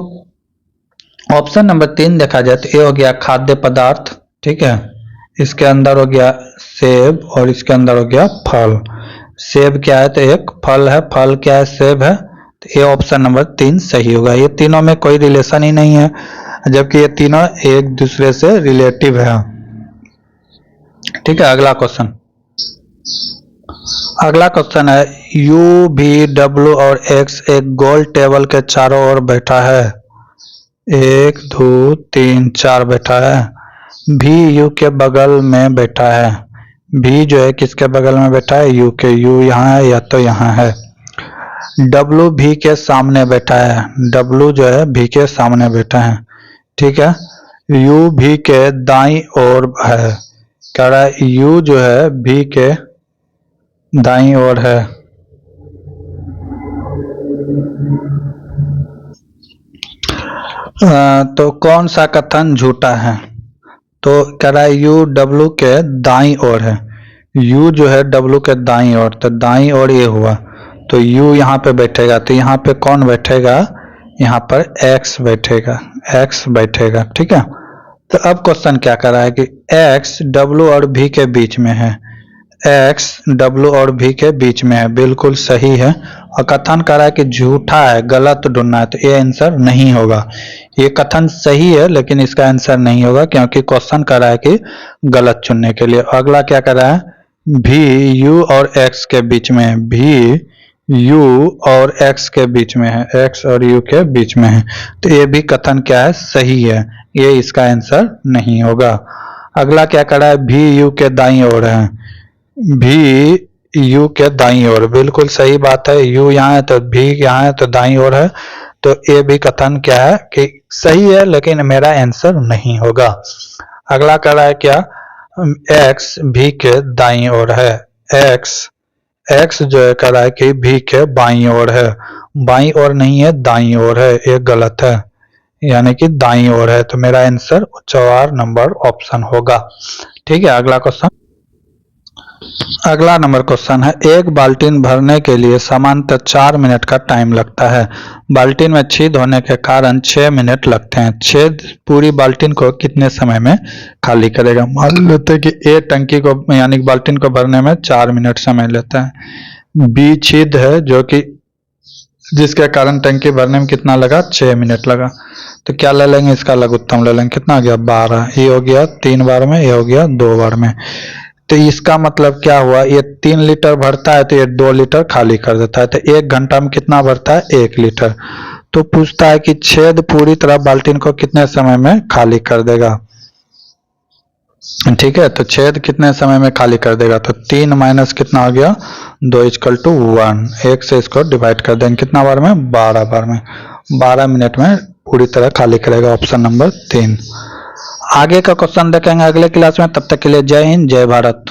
ऑप्शन नंबर 3 देखा जाए तो ये हो गया खाद्य पदार्थ। ठीक है, इसके अंदर हो गया सेब और इसके अंदर हो गया फल। सेब क्या है तो एक फल है, फल क्या है सेब है, तो ये ऑप्शन नंबर 3 सही होगा। ये तीनों में कोई रिलेशन ही नहीं है, जबकि ये तीनों एक दूसरे से रिलेटिव है। ठीक है, अगला क्वेश्चन है, U, V, W और X एक गोल टेबल के चारों ओर बैठा है, 1 2 3 4 बैठा है, V U के बगल में बैठा है, भी जो है किसके बगल में बैठा है, यू के, यू यहाँ है या तो यहाँ है। डब्लू भी के सामने बैठा है, डब्लू जो है भी के सामने बैठा है, ठीक है। यू भी के दाईं ओर है, कह रहा है यू जो है भी के दाईं ओर है। तो कौन सा कथन झूठा है, तो कह रहा है यू डब्लू के दाईं ओर है, यू जो है डब्लू के दाईं ओर, तो दाईं ओर ये हुआ, तो यू यहाँ पे बैठेगा, तो यहाँ पे कौन बैठेगा, यहाँ पर x बैठेगा, x बैठेगा, ठीक है। तो अब क्वेश्चन क्या कर रहा है कि x w और v के बीच में है, x w और v के बीच में है, बिल्कुल सही है। और कथन कर रहा है कि झूठा है, गलत ढूंढना है, तो ये आंसर नहीं होगा। ये कथन सही है लेकिन इसका आंसर नहीं होगा, क्योंकि क्वेश्चन कर रहा है कि गलत चुनने के लिए। अगला क्या कर रहा है, भी यू और x के बीच में है, भी u और x के बीच में है, x और u के बीच में है, तो ये भी कथन क्या है, सही है, ये इसका आंसर नहीं होगा। अगला क्या कर रहा है, भी u के दाईं ओर है, भी u के दाईं ओर, बिल्कुल सही बात है, u यहाँ है तो भी यहाँ है, तो दाईं ओर है, तो ये भी कथन क्या है कि सही है लेकिन मेरा आंसर नहीं होगा। अगला कर रहा है क्या, x भी के दाईं ओर है, x जो है कह रहा है कि भी के बाईं ओर है, बाईं ओर नहीं है दाईं ओर है, ये गलत है, यानी कि दाईं ओर है, तो मेरा आंसर 4 नंबर ऑप्शन होगा, ठीक है। अगला क्वेश्चन, अगला नंबर क्वेश्चन है, एक बाल्टीन भरने के लिए सामान्यतः 4 मिनट का टाइम लगता है, बाल्टीन में छेद होने के कारण 6 मिनट लगते हैं, छेद पूरी बाल्टीन को कितने समय में खाली करेगा। मान लेते हैं कि ए टंकी को यानी बाल्टीन को भरने में 4 मिनट समय लेता है, बी छेद है जो कि जिसके कारण टंकी भरने में कितना लगा, 6 मिनट लगा, तो क्या ले लेंगे, इसका लघुत्तम ले लेंगे, कितना हो गया 12, ये हो गया 3 बार में, ये हो गया 2 बार में, तो इसका मतलब क्या हुआ, ये 3 लीटर भरता है तो ये 2 लीटर खाली कर देता है, तो 1 घंटा में कितना भरता है, 1 लीटर। तो पूछता है कि छेद पूरी तरह बाल्टीन को कितने समय में खाली कर देगा, ठीक है। तो छेद कितने समय में खाली कर देगा, तो 3 माइनस कितना हो गया 2 इक्वल टू 1, 1 से इसको डिवाइड कर देंगे, कितना बार में, 12 बार में, 12 मिनट में पूरी तरह खाली करेगा, ऑप्शन नंबर 3। आगे का क्वेश्चन देखेंगे अगले क्लास में, तब तक के लिए जय हिंद जय भारत।